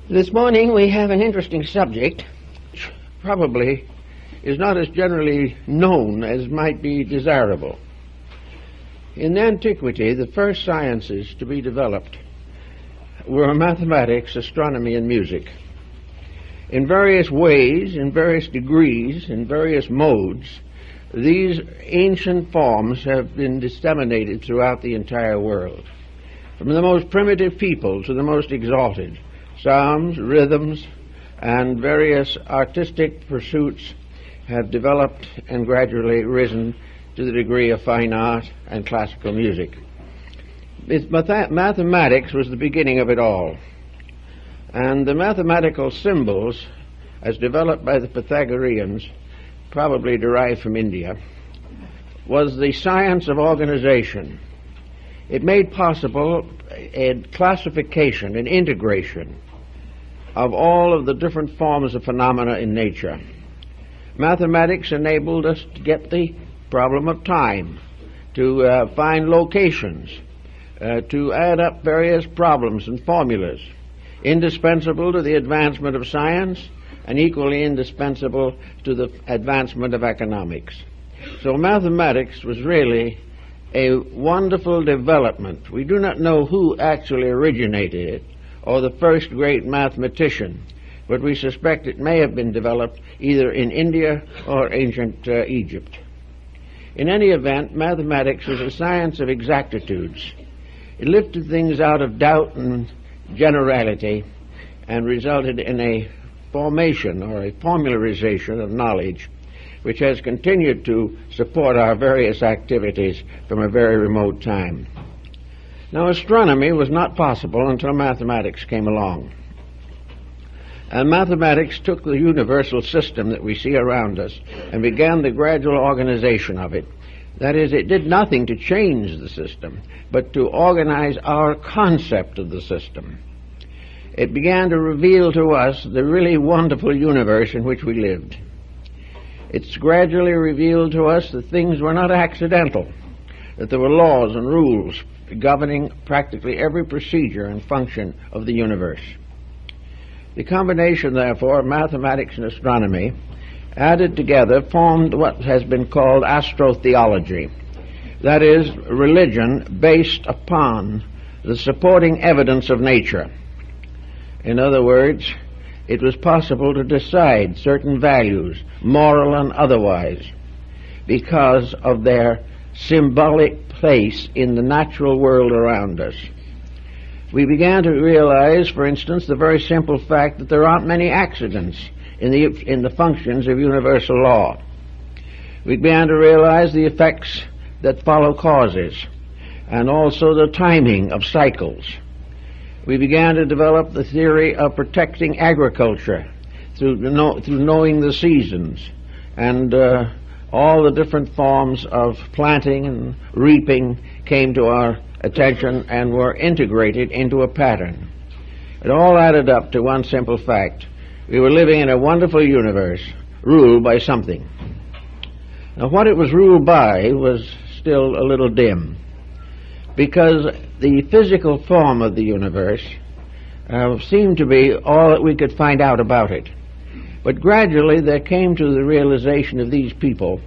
This morning we have an interesting subject, which probably is not as generally known as might be desirable. In antiquity, the first sciences to be developed were mathematics, astronomy, and music. In various ways, in various degrees, in various modes, these ancient forms have been disseminated throughout the entire world. From the most primitive people to the most exalted, psalms, rhythms, and various artistic pursuits have developed and gradually risen to the degree of fine art and classical music. Mathematics was the beginning of it all. And the mathematical symbols, as developed by the Pythagoreans, probably derived from India, was the science of organization. It made possible a classification, an integration of all of the different forms of phenomena in nature. Mathematics enabled us to get the problem of time, to find locations, to add up various problems and formulas, indispensable to the advancement of science and equally indispensable to the advancement of economics. So mathematics was really a wonderful development. We do not know who actually originated it, or the first great mathematician, but we suspect it may have been developed either in India or ancient Egypt. In any event, mathematics was a science of exactitudes. It lifted things out of doubt and generality and resulted in a formation or a formularization of knowledge which has continued to support our various activities from a very remote time. Now, astronomy was not possible until mathematics came along. And mathematics took the universal system that we see around us and began the gradual organization of it. That is, it did nothing to change the system, but to organize our concept of the system. It began to reveal to us the really wonderful universe in which we lived. It's gradually revealed to us that things were not accidental, that there were laws and rules governing practically every procedure and function of the universe. The combination, therefore, of mathematics and astronomy, added together, formed what has been called astrotheology. That is, religion based upon the supporting evidence of nature. In other words, it was possible to decide certain values, moral and otherwise, because of their symbolic place in the natural world around us. We began to realize, for instance, the very simple fact that there aren't many accidents in the functions of universal law. We began to realize the effects that follow causes, and also the timing of cycles. We began to develop the theory of protecting agriculture through knowing the seasons and all the different forms of planting and reaping came to our attention and were integrated into a pattern. It all added up to one simple fact. We were living in a wonderful universe ruled by something. Now, what it was ruled by was still a little dim, because the physical form of the universe seemed to be all that we could find out about it. But gradually there came to the realization of these people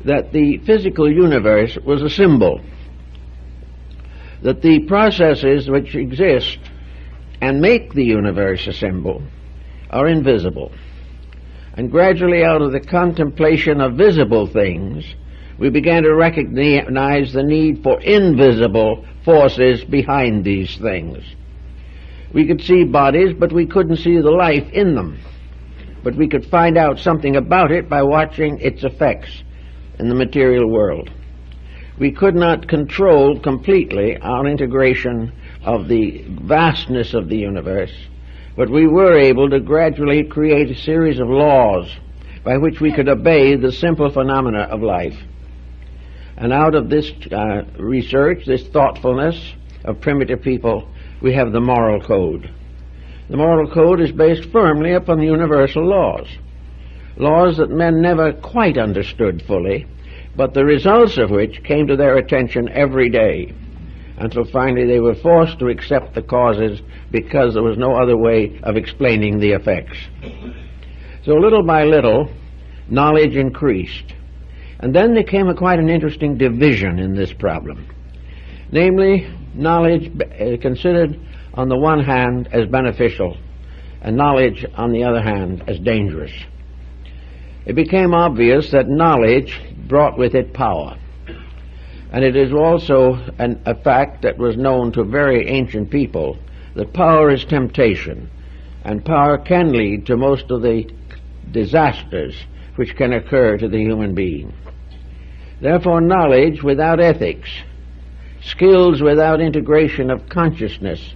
that the physical universe was a symbol, that the processes which exist and make the universe a symbol are invisible. And gradually, out of the contemplation of visible things, we began to recognize the need for invisible forces behind these things. We could see bodies, but we couldn't see the life in them. But we could find out something about it by watching its effects in the material world. We could not control completely our integration of the vastness of the universe, but we were able to gradually create a series of laws by which we could obey the simple phenomena of life. And out of this research, this thoughtfulness of primitive people, we have the moral code. The moral code is based firmly upon universal laws, laws that men never quite understood fully, but the results of which came to their attention every day. until finally they were forced to accept the causes because there was no other way of explaining the effects. So little by little, knowledge increased. And then there came quite an interesting division in this problem. Namely, knowledge considered on the one hand as beneficial, and knowledge on the other hand as dangerous. It became obvious that knowledge brought with it power. And it is also a fact that was known to very ancient people that power is temptation, and power can lead to most of the disasters which can occur to the human being. Therefore, knowledge without ethics, skills without integration of consciousness,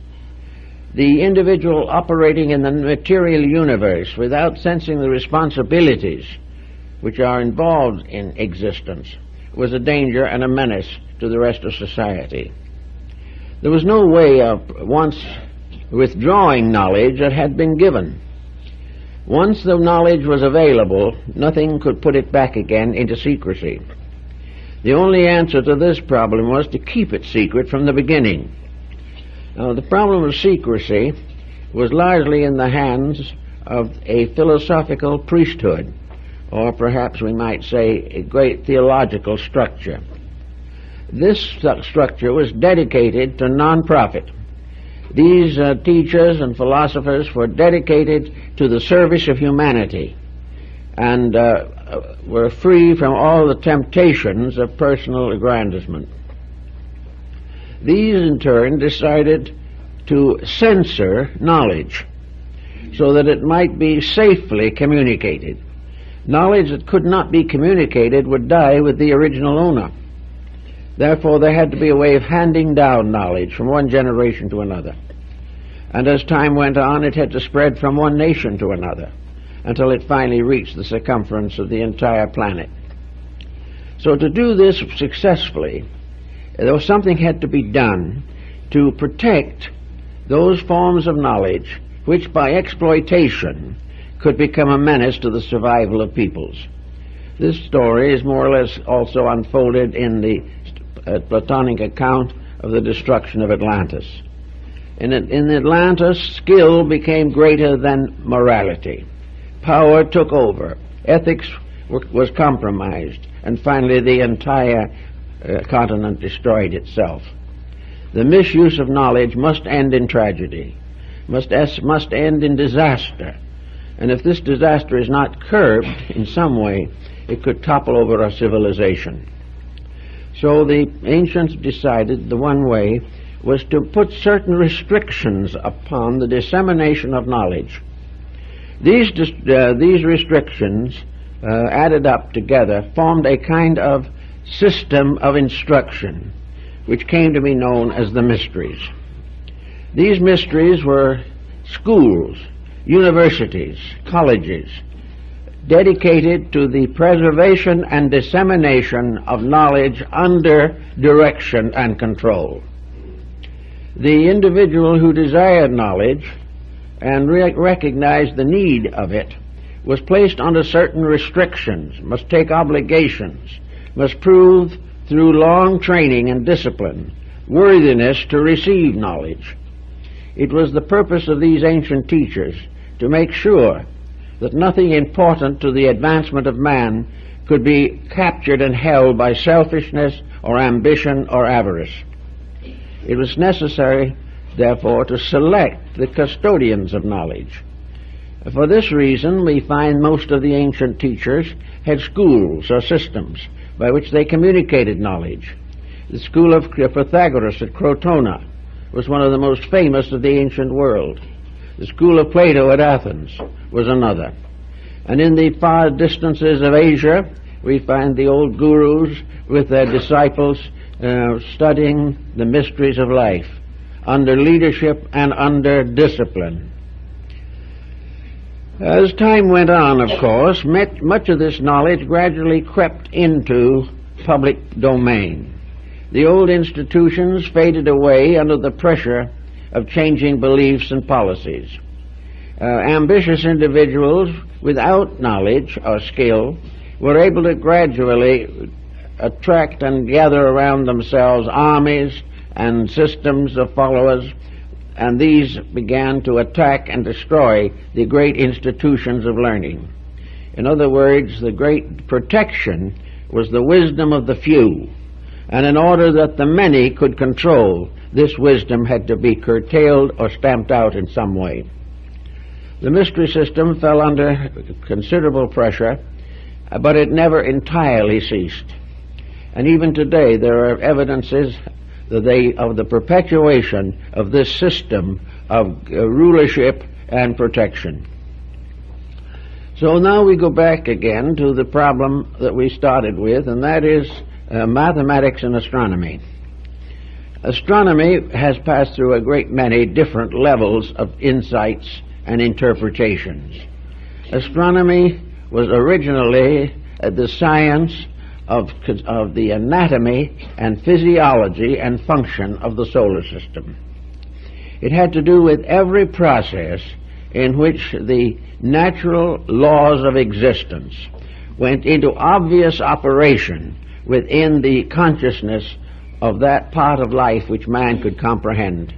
the individual operating in the material universe without sensing the responsibilities which are involved in existence, was a danger and a menace to the rest of society. There was no way of once withdrawing knowledge that had been given. Once the knowledge was available, nothing could put it back again into secrecy. The only answer to this problem was to keep it secret from the beginning. Now, the problem of secrecy was largely in the hands of a philosophical priesthood, or perhaps we might say a great theological structure. This structure was dedicated to non-profit. These teachers and philosophers were dedicated to the service of humanity and were free from all the temptations of personal aggrandizement. These, in turn, decided to censor knowledge so that it might be safely communicated. Knowledge that could not be communicated would die with the original owner. Therefore, there had to be a way of handing down knowledge from one generation to another. And as time went on, it had to spread from one nation to another until it finally reached the circumference of the entire planet. So to do this successfully, though something had to be done to protect those forms of knowledge which by exploitation could become a menace to the survival of peoples. This story is more or less also unfolded in the Platonic account of the destruction of Atlantis. In Atlantis, skill became greater than morality. Power took over. Ethics was compromised. And finally, the entire continent destroyed itself. The misuse of knowledge must end in tragedy, must end in disaster. And if this disaster is not curbed in some way, it could topple over our civilization. So the ancients decided the one way was to put certain restrictions upon the dissemination of knowledge. These restrictions, added up together, formed a kind of system of instruction, which came to be known as the mysteries. These mysteries were schools, universities, colleges, dedicated to the preservation and dissemination of knowledge under direction and control. The individual who desired knowledge and recognized the need of it was placed under certain restrictions, must take obligations, must prove through long training and discipline worthiness to receive knowledge. It was the purpose of these ancient teachers to make sure that nothing important to the advancement of man could be captured and held by selfishness or ambition or avarice. It was necessary, therefore, to select the custodians of knowledge. For this reason, we find most of the ancient teachers had schools or systems by which they communicated knowledge. The school of Pythagoras at Crotona was one of the most famous of the ancient world. The school of Plato at Athens was another. And in the far distances of Asia, we find the old gurus with their disciples studying the mysteries of life under leadership and under discipline. As time went on, of course, much of this knowledge gradually crept into public domain. The old institutions faded away under the pressure of changing beliefs and policies. Ambitious individuals without knowledge or skill were able to gradually attract and gather around themselves armies and systems of followers, and these began to attack and destroy the great institutions of learning. In other words, the great protection was the wisdom of the few, and in order that the many could control, this wisdom had to be curtailed or stamped out in some way. The mystery system fell under considerable pressure, but it never entirely ceased. And even today there are evidences of the perpetuation of this system of rulership and protection. So now we go back again to the problem that we started with, and that is mathematics and astronomy. Astronomy has passed through a great many different levels of insights and interpretations. Astronomy was originally the science of the anatomy and physiology and function of the solar system. It had to do with every process in which the natural laws of existence went into obvious operation within the consciousness of that part of life which man could comprehend.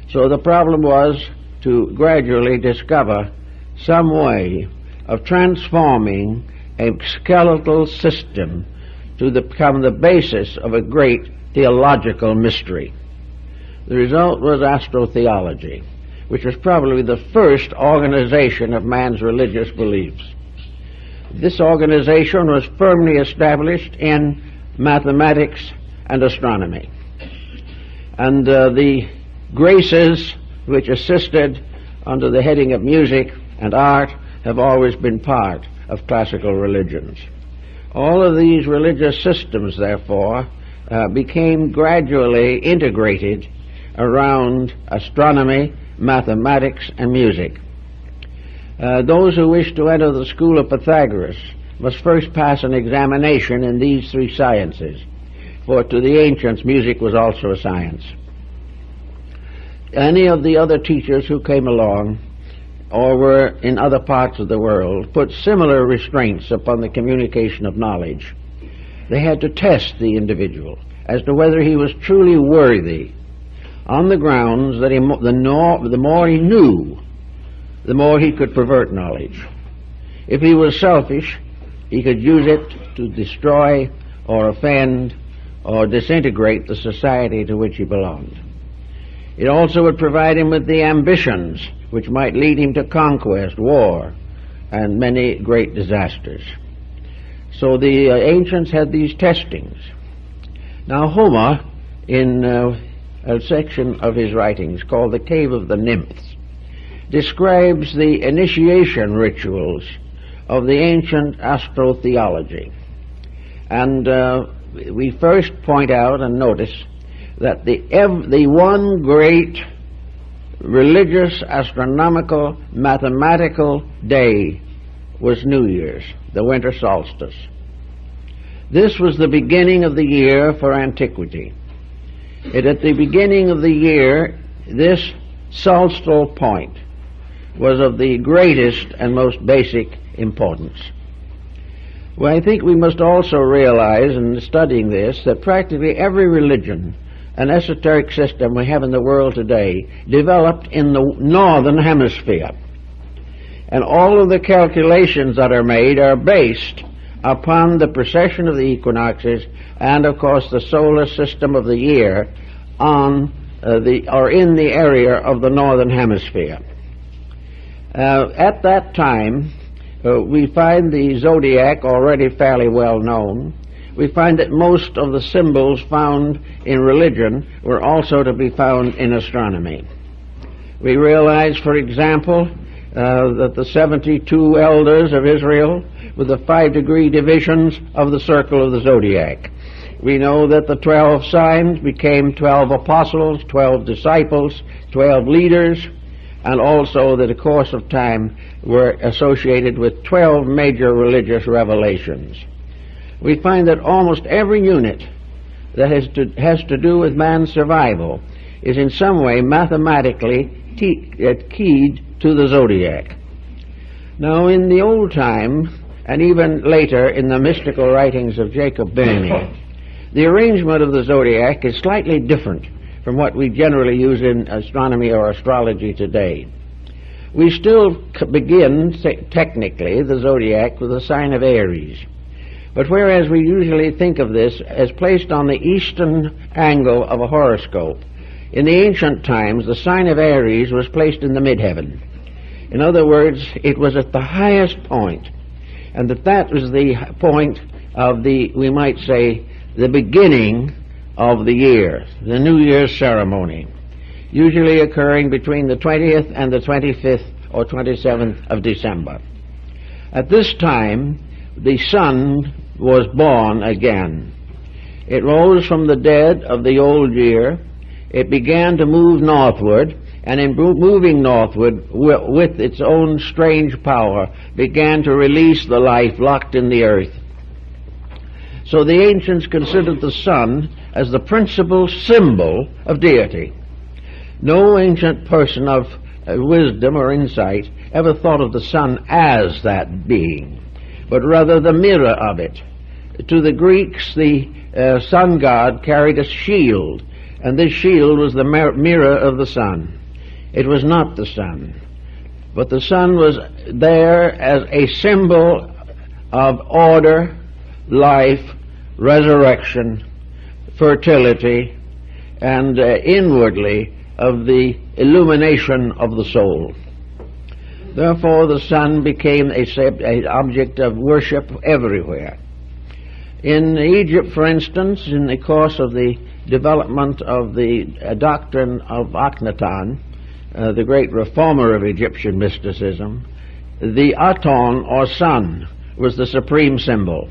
So the problem was to gradually discover some way of transforming a skeletal system to become the basis of a great theological mystery. The result was astrotheology, which was probably the first organization of man's religious beliefs. This organization was firmly established in mathematics and astronomy. And the graces which assisted under the heading of music and art have always been part of classical religions. All of these religious systems, therefore, became gradually integrated around astronomy, mathematics, and music. Those who wish to enter the school of Pythagoras must first pass an examination in these three sciences, for to the ancients music was also a science. Any of the other teachers who came along or were in other parts of the world put similar restraints upon the communication of knowledge. They had to test the individual as to whether he was truly worthy, on the grounds that the more he knew, the more he could pervert knowledge. If he was selfish, he could use it to destroy or offend or disintegrate the society to which he belonged. It also would provide him with the ambitions which might lead him to conquest, war, and many great disasters. So the ancients had these testings. Now Homer, in a section of his writings called The Cave of the Nymphs, describes the initiation rituals of the ancient astrotheology. And we first point out and notice that the one great religious, astronomical, mathematical day was New Year's, the winter solstice. This was the beginning of the year for antiquity. At the beginning of the year, this solstice point was of the greatest and most basic importance. Well, I think we must also realize in studying this that practically every religion and esoteric system we have in the world today developed in the northern hemisphere. And all of the calculations that are made are based upon the precession of the equinoxes and, of course, the solar system of the year in the area of the northern hemisphere. At that time, we find the zodiac already fairly well known. We find that most of the symbols found in religion were also to be found in astronomy. We realize, for example, that the 72 elders of Israel were the 5-degree divisions of the circle of the zodiac. We know that the 12 signs became 12 apostles, 12 disciples, 12 leaders, and also that the course of time were associated with 12 major religious revelations. We find that almost every unit that has to do with man's survival is in some way mathematically keyed to the zodiac. Now, in the old time, and even later in the mystical writings of Jacob Boehme, the arrangement of the zodiac is slightly different from what we generally use in astronomy or astrology today. We still begin, technically, the zodiac with the sign of Aries. But whereas we usually think of this as placed on the eastern angle of a horoscope, in the ancient times the sign of Aries was placed in the midheaven. In other words, it was at the highest point, and that was the point of the, we might say, the beginning of the year, the New Year's ceremony, usually occurring between the 20th and the 25th or 27th of December. At this time, the sun was born again. It rose from the dead of the old year. It began to move northward, and in moving northward with its own strange power began to release the life locked in the earth. So the ancients considered the sun as the principal symbol of deity. No ancient person of wisdom or insight ever thought of the sun as that being, but rather the mirror of it. To the Greeks, the sun god carried a shield, and this shield was the mirror of the sun. It was not the sun, but the sun was there as a symbol of order, life, resurrection, fertility, and inwardly of the illumination of the soul. Therefore the sun became an object of worship everywhere. In Egypt, for instance, in the course of the development of the doctrine of Akhenaten, the great reformer of Egyptian mysticism, the Aton, or sun, was the supreme symbol.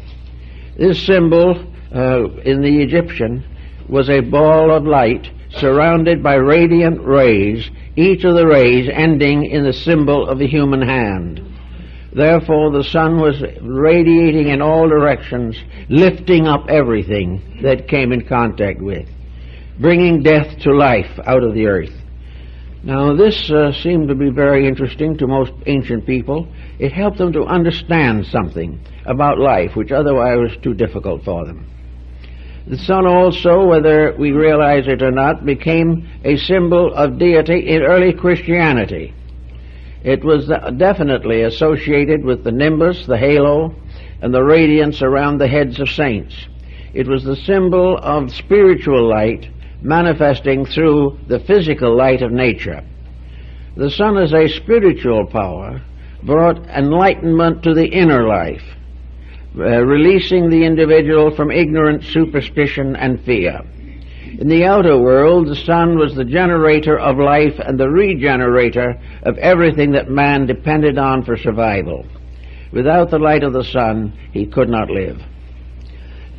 This symbol in the Egyptian was a ball of light surrounded by radiant rays, each of the rays ending in the symbol of the human hand. Therefore the sun was radiating in all directions, lifting up everything that came in contact with, bringing death to life out of the earth. Now this seemed to be very interesting to most ancient people. It helped them to understand something about life which otherwise was too difficult for them. The sun also, whether we realize it or not, became a symbol of deity in early Christianity. It was definitely associated with the nimbus, the halo, and the radiance around the heads of saints. It was the symbol of spiritual light manifesting through the physical light of nature. The sun as a spiritual power brought enlightenment to the inner life, releasing the individual from ignorance, superstition, and fear. In the outer world, the sun was the generator of life and the regenerator of everything that man depended on for survival. Without the light of the sun, he could not live.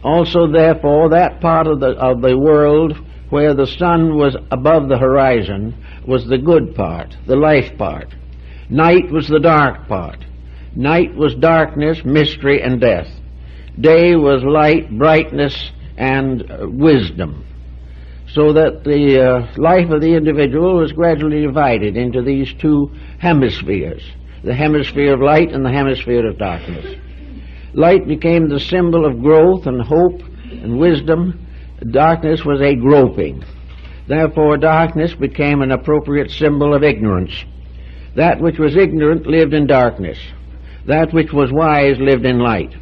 Also, therefore, that part of the world where the sun was above the horizon was the good part, the life part. Night was the dark part. Night was darkness, mystery, and death. Day was light, brightness, and wisdom. So that the life of the individual was gradually divided into these two hemispheres, the hemisphere of light and the hemisphere of darkness. Light became the symbol of growth and hope and wisdom. Darkness was a groping. Therefore darkness became an appropriate symbol of ignorance. That which was ignorant lived in darkness. That which was wise lived in light.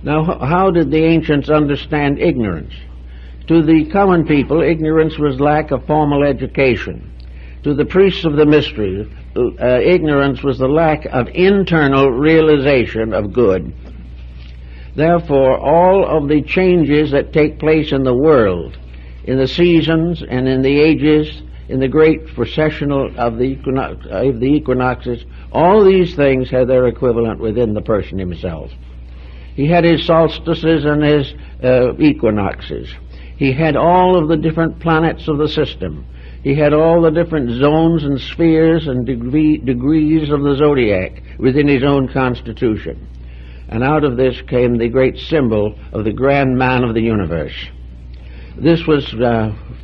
Now, how did the ancients understand ignorance? To the common people, ignorance was lack of formal education. To the priests of the mystery, ignorance was the lack of internal realization of good. Therefore, all of the changes that take place in the world, in the seasons and in the ages, in the great processional of the equinoxes, all these things had their equivalent within the person himself. He had his solstices and his equinoxes. He had all of the different planets of the system. He had all the different zones and spheres and degrees of the zodiac within his own constitution. And out of this came the great symbol of the grand man of the universe. This was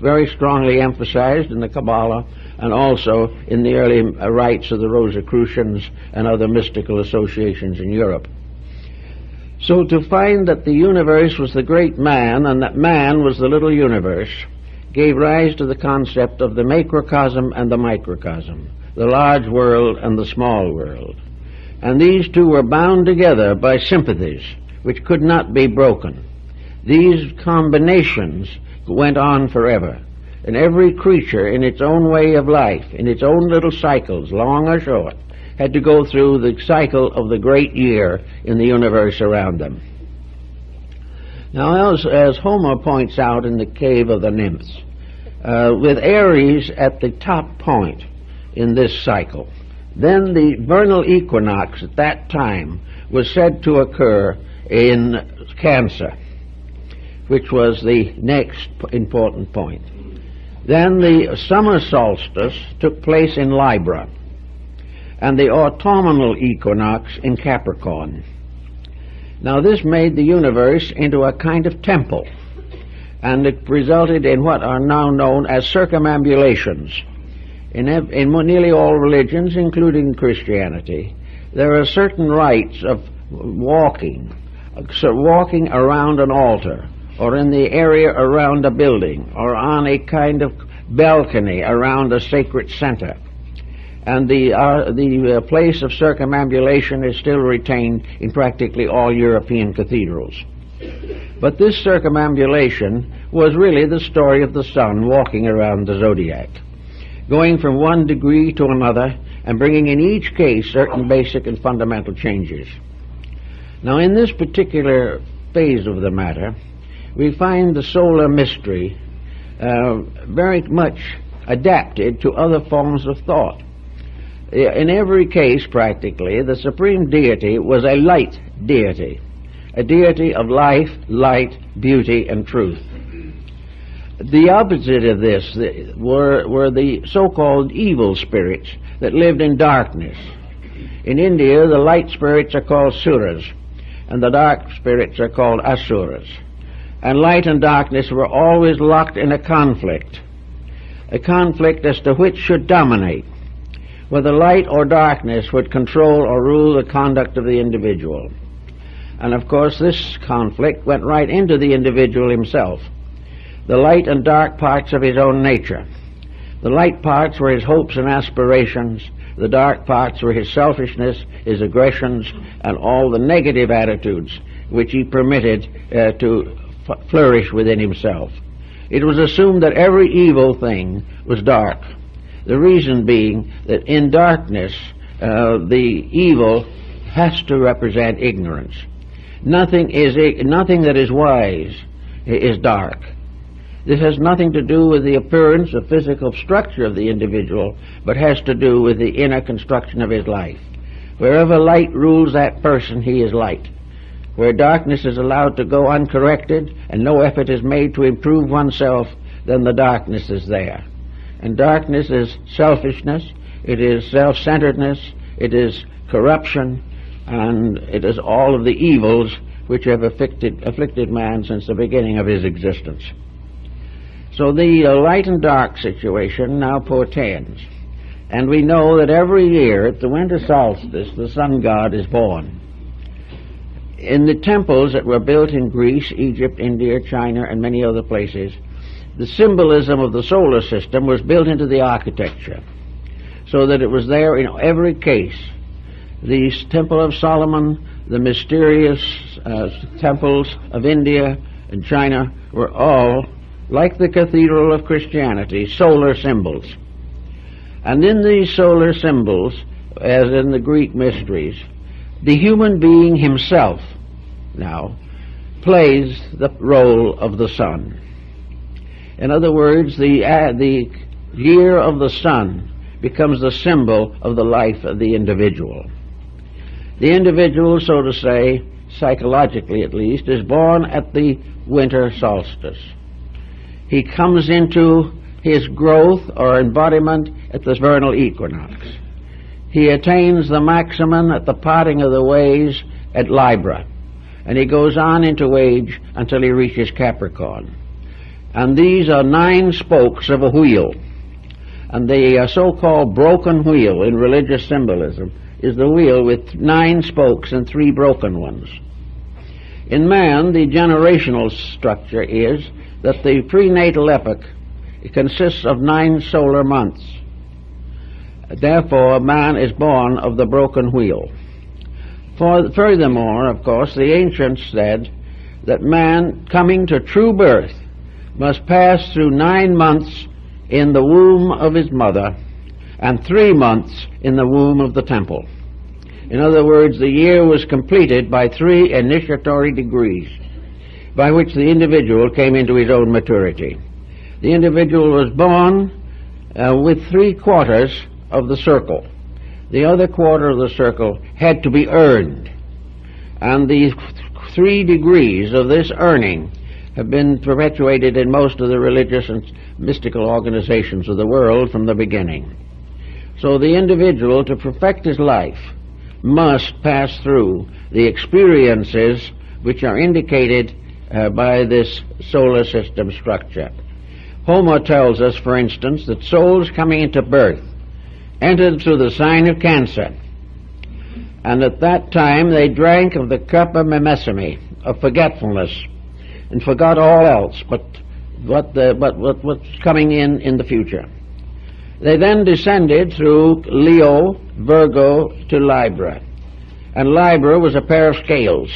very strongly emphasized in the Kabbalah and also in the early rites of the Rosicrucians and other mystical associations in Europe. So to find that the universe was the great man and that man was the little universe gave rise to the concept of the macrocosm and the microcosm, the large world and the small world. And these two were bound together by sympathies which could not be broken. These combinations went on forever, and every creature in its own way of life, in its own little cycles, long or short, had to go through the cycle of the great year in the universe around them. Now, as Homer points out in the Cave of the Nymphs, with Aries at the top point in this cycle, then the vernal equinox at that time was said to occur in Cancer, which was the next important point. Then the summer solstice took place in Libra, and the autumnal equinox in Capricorn. Now this made the universe into a kind of temple, and it resulted in what are now known as circumambulations. In nearly all religions, including Christianity, there are certain rites of walking around an altar, or in the area around a building, or on a kind of balcony around a sacred center. And the place of circumambulation is still retained in practically all European cathedrals. But this circumambulation was really the story of the sun walking around the zodiac, going from one degree to another and bringing in each case certain basic and fundamental changes. Now in this particular phase of the matter, we find the solar mystery very much adapted to other forms of thought. In every case, practically, the supreme deity was a light deity, a deity of life, light, beauty, and truth. The opposite of this were the so-called evil spirits that lived in darkness. In India, the light spirits are called Suras, and the dark spirits are called Asuras. And light and darkness were always locked in a conflict as to which should dominate, whether light or darkness would control or rule the conduct of the individual. And of course this conflict went right into the individual himself, the light and dark parts of his own nature. The light parts were his hopes and aspirations, the dark parts were his selfishness, his aggressions, and all the negative attitudes which he permitted to flourish within himself. It was assumed that every evil thing was dark, the reason being that in darkness the evil has to represent ignorance. Nothing that is wise is dark. This has nothing to do with the appearance or physical structure of the individual, but has to do with the inner construction of his life. Wherever light rules that person, he is light. Where darkness is allowed to go uncorrected and no effort is made to improve oneself, then the darkness is there. And darkness is selfishness, it is self-centeredness, it is corruption, and it is all of the evils which have afflicted man since the beginning of his existence. So the light and dark situation now portends. And we know that every year at the winter solstice the sun god is born. In the temples that were built in Greece, Egypt, India, China, and many other places, the symbolism of the solar system was built into the architecture, so that it was there in every case. The Temple of Solomon, the mysterious temples of India and China were all, like the Cathedral of Christianity, solar symbols. And in these solar symbols, as in the Greek mysteries, the human being himself now plays the role of the sun. In other words, the year of the sun becomes the symbol of the life of the individual. The individual, so to say, psychologically at least, is born at the winter solstice. He comes into his growth or embodiment at the vernal equinox. He attains the maximum at the parting of the ways at Libra, and he goes on into age until he reaches Capricorn. And these are 9 spokes of a wheel, and the so-called broken wheel in religious symbolism is the wheel with 9 spokes and 3 broken ones. In man, the generational structure is that the prenatal epoch consists of 9 solar months. Therefore, man is born of the broken wheel. Furthermore, of course, the ancients said that man, coming to true birth, must pass through 9 months in the womb of his mother and 3 months in the womb of the temple. In other words, the year was completed by 3 initiatory degrees by which the individual came into his own maturity. The individual was born with 3/4 of the circle. The other quarter of the circle had to be earned. And the 3 degrees of this earning have been perpetuated in most of the religious and mystical organizations of the world from the beginning. So the individual, to perfect his life, must pass through the experiences which are indicated by this solar system structure. Homer tells us, for instance, that souls coming into birth entered through the sign of Cancer, and at that time they drank of the cup of Mnemosyne, of forgetfulness, and forgot all else but what's coming in the future. They then descended through Leo, Virgo, to Libra, and Libra was a pair of scales,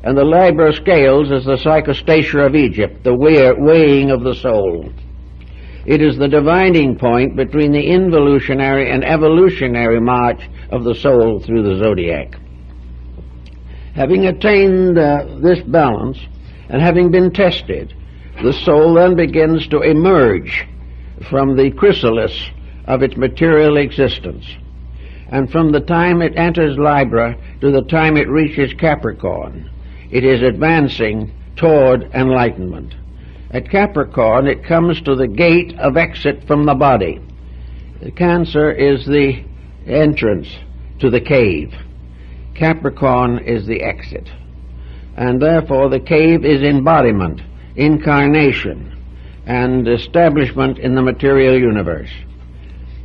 and the Libra scales is the psychostasia of Egypt, the weighing of the soul. It is the dividing point between the involutionary and evolutionary march of the soul through the zodiac. Having attained this balance, and having been tested, the soul then begins to emerge from the chrysalis of its material existence. And from the time it enters Libra to the time it reaches Capricorn, it is advancing toward enlightenment. At Capricorn, it comes to the gate of exit from the body. The Cancer is the entrance to the cave. Capricorn is the exit. And therefore the cave is embodiment, incarnation, and establishment in the material universe.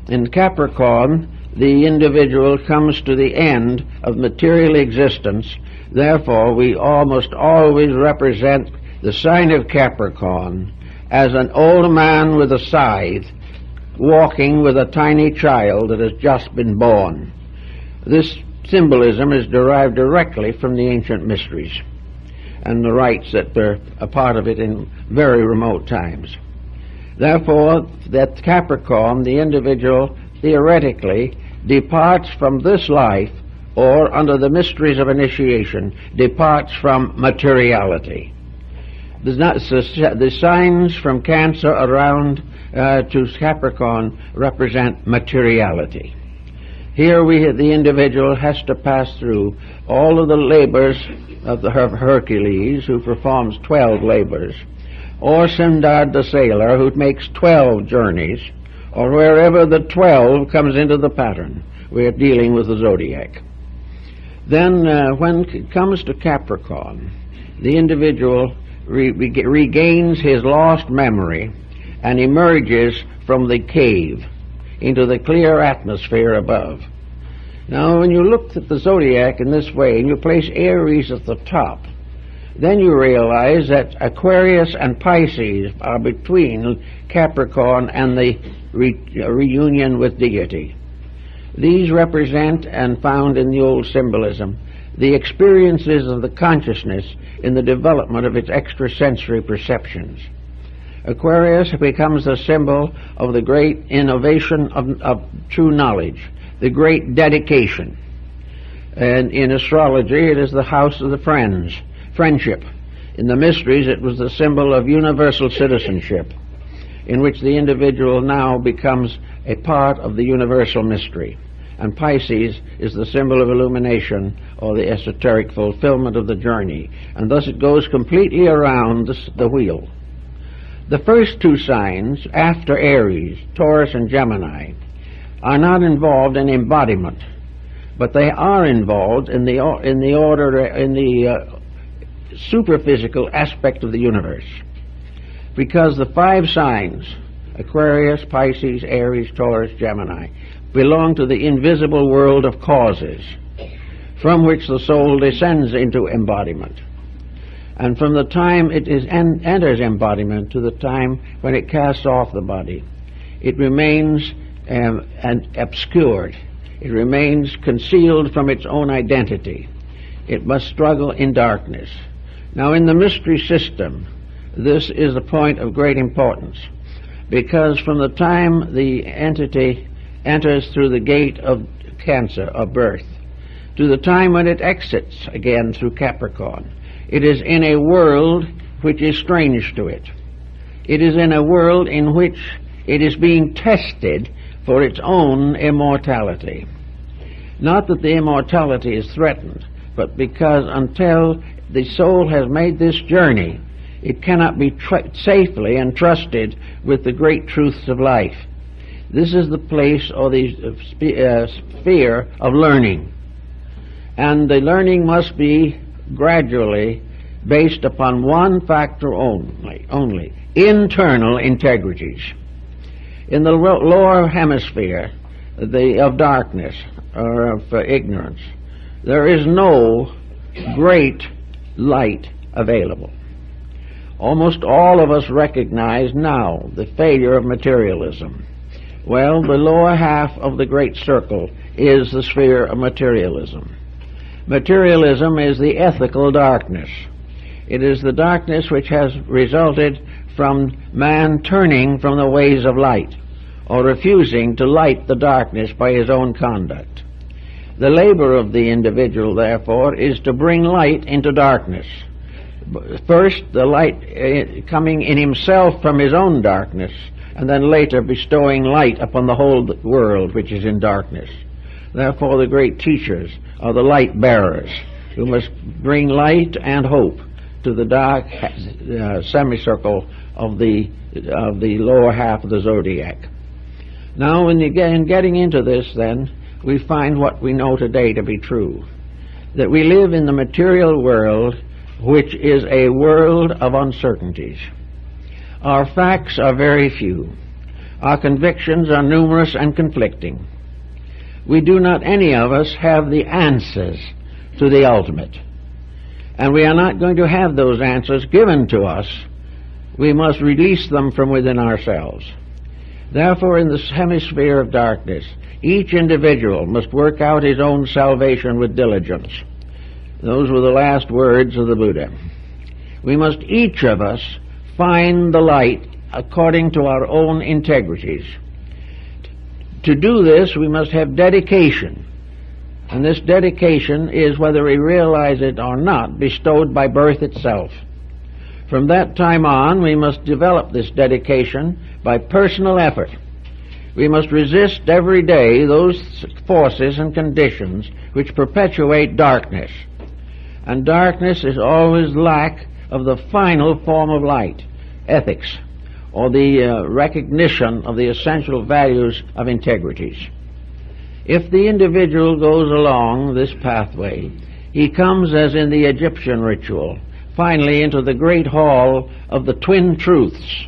In Capricorn, the individual comes to the end of material existence. Therefore, we almost always represent the sign of Capricorn as an old man with a scythe walking with a tiny child that has just been born. This symbolism is derived directly from the ancient mysteries and the rites that were a part of it in very remote times. Therefore, that Capricorn, the individual, theoretically departs from this life, or under the mysteries of initiation, departs from materiality. The signs from Cancer around to Capricorn represent materiality. Here the individual has to pass through all of the labors of Hercules, who performs 12 labors, or Sindar the sailor, who makes 12 journeys, or wherever the 12 comes into the pattern. We are dealing with the zodiac. Then when it comes to Capricorn, the individual regains his lost memory and emerges from the cave into the clear atmosphere above. Now, when you look at the zodiac in this way and you place Aries at the top, then you realize that Aquarius and Pisces are between Capricorn and the reunion with deity. These represent, and found in the old symbolism, the experiences of the consciousness in the development of its extrasensory perceptions. Aquarius becomes the symbol of the great innovation of true knowledge, the great dedication. And in astrology, it is the house of the friendship. In the mysteries, it was the symbol of universal citizenship, in which the individual now becomes a part of the universal mystery. And Pisces is the symbol of illumination, or the esoteric fulfillment of the journey. And thus it goes completely around the wheel. The first 2 signs, after Aries, Taurus and Gemini, are not involved in embodiment, but they are involved in the superphysical aspect of the universe. Because the 5 signs, Aquarius, Pisces, Aries, Taurus, Gemini, belong to the invisible world of causes, from which the soul descends into embodiment. and from the time it enters embodiment to the time when it casts off the body, it remains obscured. It remains concealed from its own identity. It must struggle in darkness. Now, in the mystery system, this is a point of great importance, because from the time the entity enters through the gate of Cancer, of birth, to the time when it exits again through Capricorn, it is in a world which is strange to it. It is in a world in which it is being tested for its own immortality. Not that the immortality is threatened, but because until the soul has made this journey, it cannot be safely entrusted with the great truths of life. This is the place or the sphere of learning. And the learning must be gradually based upon one factor only, internal integrities. In the lower hemisphere of darkness or of ignorance, there is no great light available. Almost all of us recognize now the failure of materialism. Well, the lower half of the great circle is the sphere of materialism. Materialism is the ethical darkness. It is the darkness which has resulted from man turning from the ways of light, or refusing to light the darkness by his own conduct. The labor of the individual, therefore, is to bring light into darkness. First, the light coming in himself from his own darkness, and then later bestowing light upon the whole world which is in darkness. Therefore, the great teachers are the light bearers, who must bring light and hope to the dark semicircle of the lower half of the zodiac. Now, in getting into this, then, we find what we know today to be true, that we live in the material world, which is a world of uncertainties. Our facts are very few. Our convictions are numerous and conflicting. We do not, any of us, have the answers to the ultimate. And we are not going to have those answers given to us. We must release them from within ourselves. Therefore, in this hemisphere of darkness, each individual must work out his own salvation with diligence. Those were the last words of the Buddha. We must, each of us, find the light according to our own integrities. To do this, we must have dedication. And this dedication is, whether we realize it or not, bestowed by birth itself. From that time on, we must develop this dedication by personal effort. We must resist every day those forces and conditions which perpetuate darkness. And darkness is always lack of the final form of light, ethics, or the recognition of the essential values of integrities. If the individual goes along this pathway, he comes, as in the Egyptian ritual, finally into the great hall of the twin truths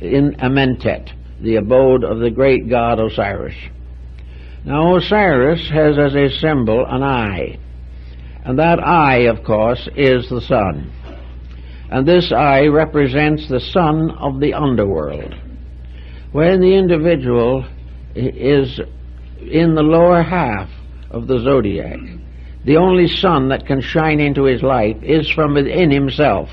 in Amentet, the abode of the great god Osiris. Now, Osiris has as a symbol an eye, and that eye, of course, is the sun. And this eye represents the sun of the underworld. When the individual is in the lower half of the zodiac, the only sun that can shine into his life is from within himself.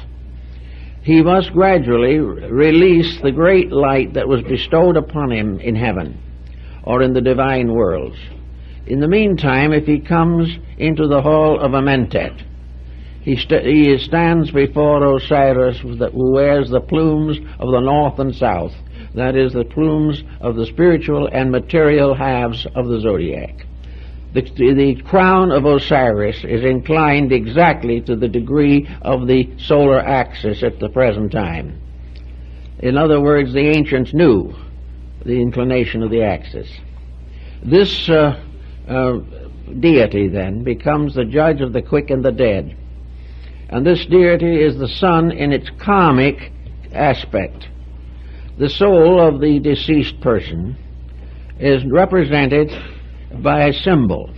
He must gradually release the great light that was bestowed upon him in heaven or in the divine worlds. In the meantime, if he comes into the hall of Amentet, he stands before Osiris, who wears the plumes of the north and south, that is, the plumes of the spiritual and material halves of the zodiac. The crown of Osiris is inclined exactly to the degree of the solar axis at the present time. In other words, the ancients knew the inclination of the axis. This deity, then, becomes the judge of the quick and the dead. And this deity is the sun in its karmic aspect. The soul of the deceased person is represented by a symbol.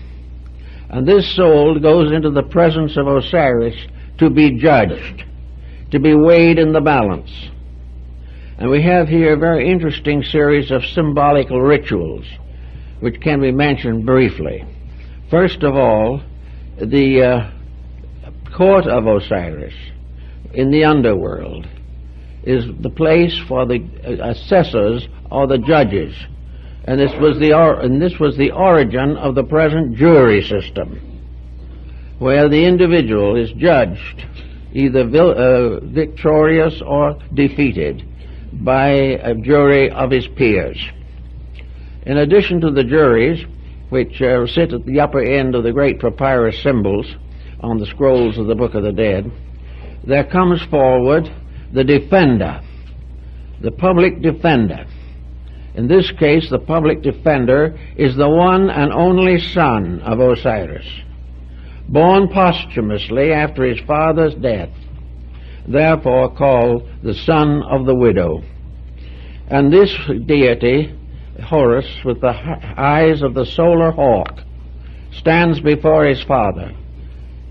And this soul goes into the presence of Osiris to be judged. to be weighed in the balance. And we have here a very interesting series of symbolical rituals which can be mentioned briefly. First of all, the court of Osiris in the underworld is the place for the assessors or the judges, and this was the origin of the present jury system, where the individual is judged either victorious or defeated by a jury of his peers. In addition to the juries, which sit at the upper end of the great papyrus symbols on the scrolls of the Book of the Dead, there comes forward the defender, the public defender. In this case, the public defender is the one and only son of Osiris, born posthumously after his father's death, therefore called the son of the widow. And this deity, Horus, with the eyes of the solar hawk, stands before his father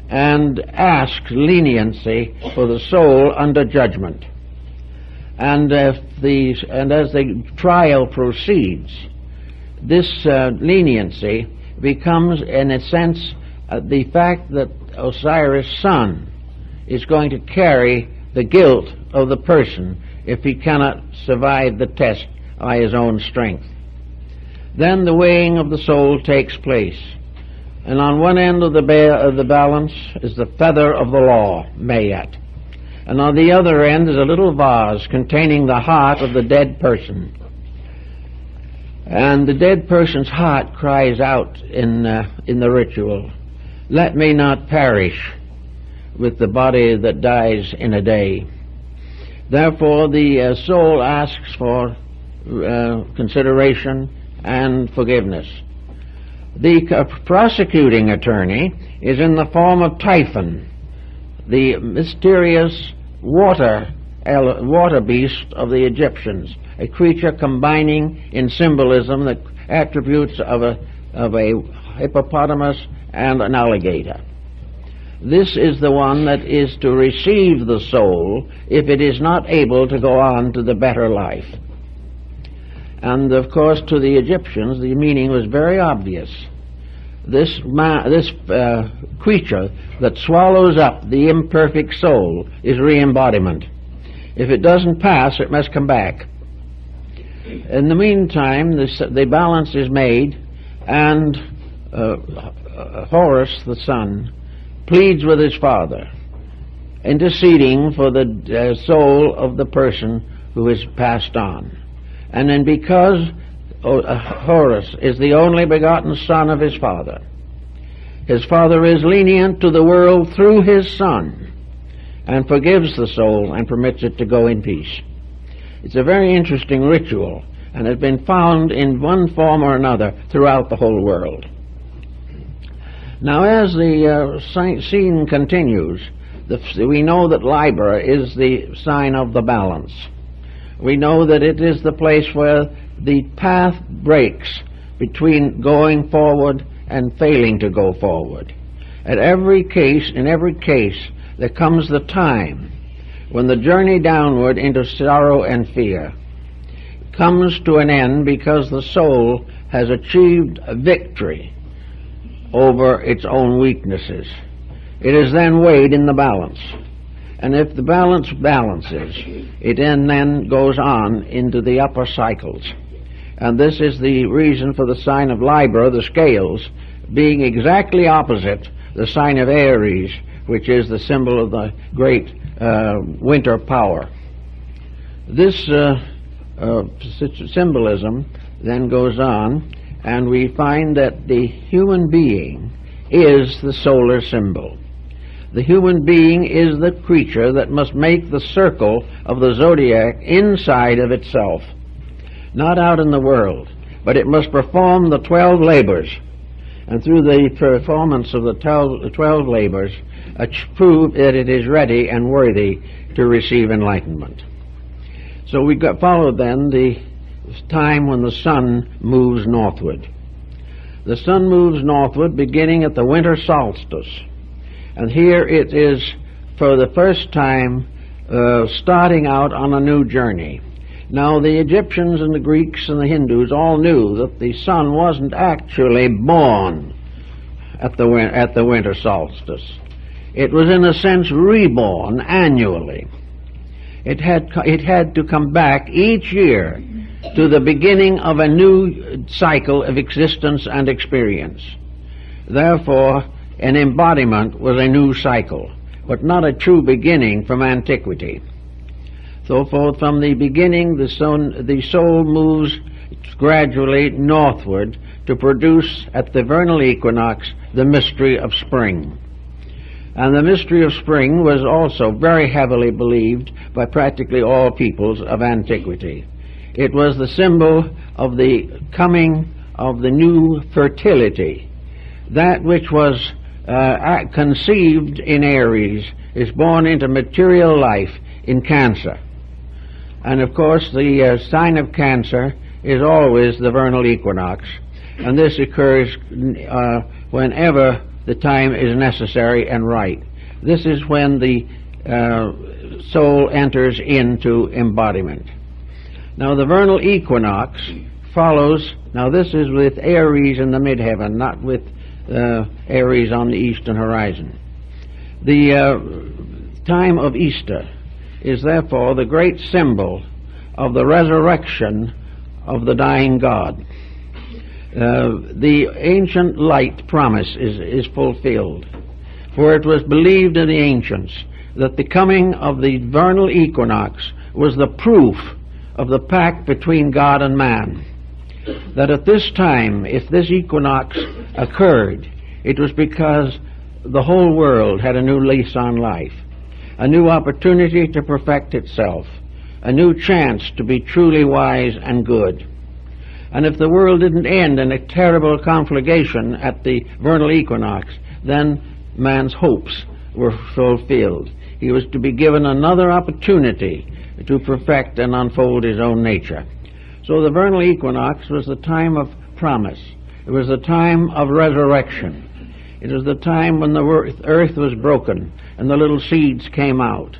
and asks leniency for the soul under judgment. And as the trial proceeds, this leniency becomes, in a sense, the fact that Osiris' son is going to carry the guilt of the person if he cannot survive the test by his own strength. Then the weighing of the soul takes place, and on one end of the balance is the feather of the law, Mayat, and on the other end is a little vase containing the heart of the dead person. And the dead person's heart cries out in the ritual, "Let me not perish with the body that dies in a day." Therefore the soul asks for consideration and forgiveness. The prosecuting attorney is in the form of Typhon, the mysterious water beast of the Egyptians, a creature combining in symbolism the attributes of a hippopotamus and an alligator. This is the one that is to receive the soul if it is not able to go on to the better life. And of course, to the Egyptians, the meaning was very obvious. This creature that swallows up the imperfect soul is re-embodiment. If it doesn't pass, it must come back. In the meantime, the balance is made, and Horus, the son, pleads with his father, interceding for the soul of the person who is passed on. And then because Horus is the only begotten son of his father is lenient to the world through his son and forgives the soul and permits it to go in peace. It's a very interesting ritual and has been found in one form or another throughout the whole world. Now, as the scene continues, we know that Libra is the sign of the balance. We know that it is the place where the path breaks between going forward and failing to go forward. In every case, there comes the time when the journey downward into sorrow and fear comes to an end because the soul has achieved a victory over its own weaknesses. It is then weighed in the balance. And if the balance balances, it then goes on into the upper cycles. And this is the reason for the sign of Libra, the scales, being exactly opposite the sign of Aries, which is the symbol of the great winter power. This symbolism then goes on, and we find that the human being is the solar symbol. The human being is the creature that must make the circle of the zodiac inside of itself, not out in the world, but it must perform the 12 labors, and through the performance of the 12 labors, prove that it is ready and worthy to receive enlightenment. So we followed then the time when the sun moves northward. The sun moves northward beginning at the winter solstice. And here it is, for the first time, starting out on a new journey. Now, the Egyptians and the Greeks and the Hindus all knew that the sun wasn't actually born at the winter solstice. It was, in a sense, reborn annually. It had to come back each year to the beginning of a new cycle of existence and experience. Therefore, an embodiment was a new cycle, but not a true beginning from antiquity. So from the beginning, the soul moves gradually northward to produce at the vernal equinox the mystery of spring. And the mystery of spring was also very heavily believed by practically all peoples of antiquity. It was the symbol of the coming of the new fertility. That which was conceived in Aries is born into material life in Cancer. And of course the sign of Cancer is always the vernal equinox, and this occurs whenever the time is necessary and right. This is when the soul enters into embodiment. Now the vernal equinox follows, now this is with Aries in the midheaven, not with Aries on the eastern horizon. The time of Easter is therefore the great symbol of the resurrection of the dying God. The ancient light promise is fulfilled, for it was believed in the ancients that the coming of the vernal equinox was the proof of the pact between God and man. That at this time, if this equinox occurred, it was because the whole world had a new lease on life, a new opportunity to perfect itself, a new chance to be truly wise and good. And if the world didn't end in a terrible conflagration at the vernal equinox, then man's hopes were fulfilled. He was to be given another opportunity to perfect and unfold his own nature. So the vernal equinox was the time of promise. It was the time of resurrection. It was the time when the earth was broken and the little seeds came out.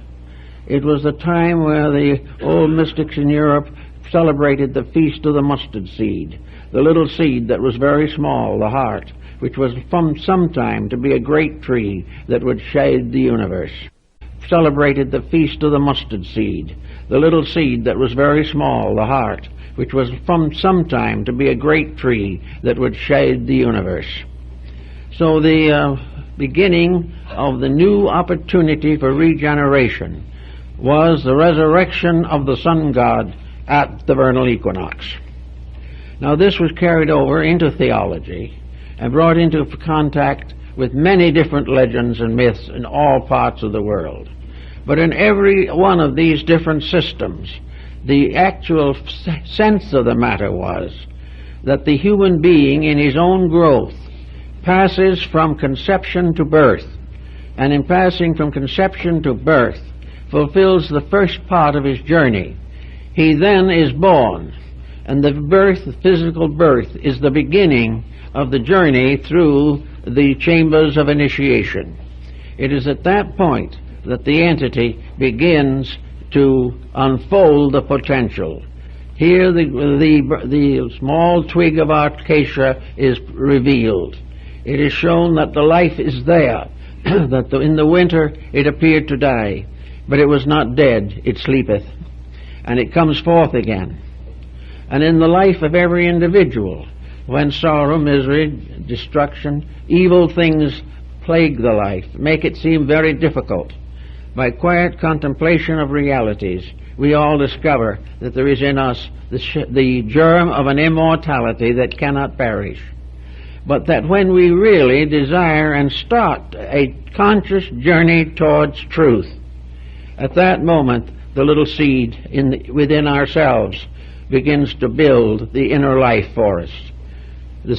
It was the time where the old mystics in Europe celebrated the feast of the mustard seed, the little seed that was very small, the heart, which was from some time to be a great tree that would shade the universe. Celebrated the feast of the mustard seed, the little seed that was very small, the heart, which was from some time to be a great tree that would shade the universe. So the beginning of the new opportunity for regeneration was the resurrection of the sun god at the vernal equinox. Now this was carried over into theology and brought into contact with many different legends and myths in all parts of the world. But in every one of these different systems, the actual sense of the matter was that the human being in his own growth passes from conception to birth, and in passing from conception to birth fulfills the first part of his journey. He then is born, and the birth, the physical birth, is the beginning of the journey through the chambers of initiation. It is at that point that the entity begins to unfold the potential. Here the small twig of acacia is revealed. It is shown that the life is there, that in the winter it appeared to die, but it was not dead, it sleepeth, and it comes forth again. And in the life of every individual, when sorrow, misery, destruction, evil things plague the life, make it seem very difficult, by quiet contemplation of realities, we all discover that there is in us the germ of an immortality that cannot perish. But that when we really desire and start a conscious journey towards truth, at that moment the little seed within ourselves begins to build the inner life for us. The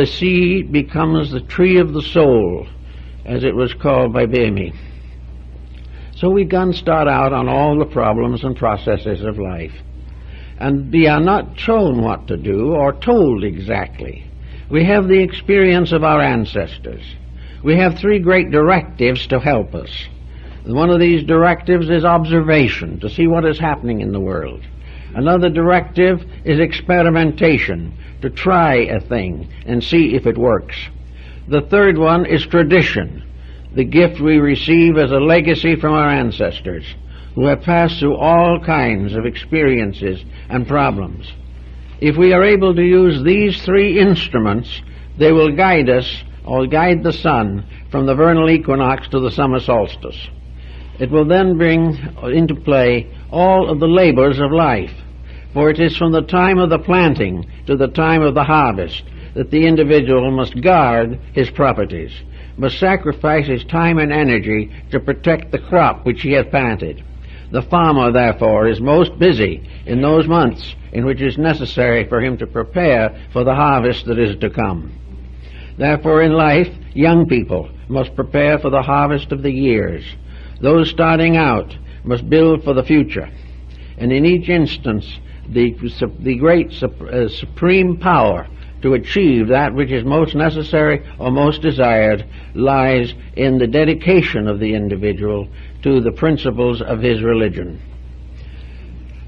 seed becomes the tree of the soul, as it was called by Bhemi. So we can start out on all the problems and processes of life, and we are not shown what to do or told exactly. We have the experience of our ancestors. We have three great directives to help us. One of these directives is observation, to see what is happening in the world. Another directive is experimentation, to try a thing and see if it works. The third one is tradition, the gift we receive as a legacy from our ancestors, who have passed through all kinds of experiences and problems. If we are able to use these three instruments, they will guide us, or guide the sun, from the vernal equinox to the summer solstice. It will then bring into play all of the labors of life, for it is from the time of the planting to the time of the harvest that the individual must guard his properties, must sacrifice his time and energy to protect the crop which he has planted. The farmer, therefore, is most busy in those months in which it is necessary for him to prepare for the harvest that is to come. Therefore, in life, young people must prepare for the harvest of the years. Those starting out must build for the future. And in each instance, the great supreme power to achieve that which is most necessary or most desired lies in the dedication of the individual to the principles of his religion.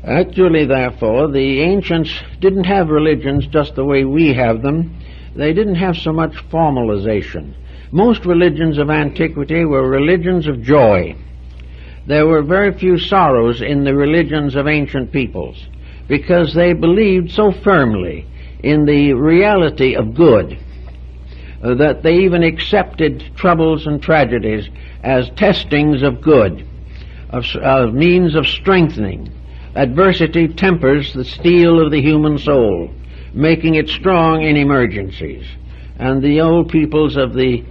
Actually, therefore, the ancients didn't have religions just the way we have them. They didn't have so much formalization. Most religions of antiquity were religions of joy. There were very few sorrows in the religions of ancient peoples, because they believed so firmly in the reality of good that they even accepted troubles and tragedies as testings of good, of means of strengthening. Adversity tempers the steel of the human soul, making it strong in emergencies. And the old peoples of the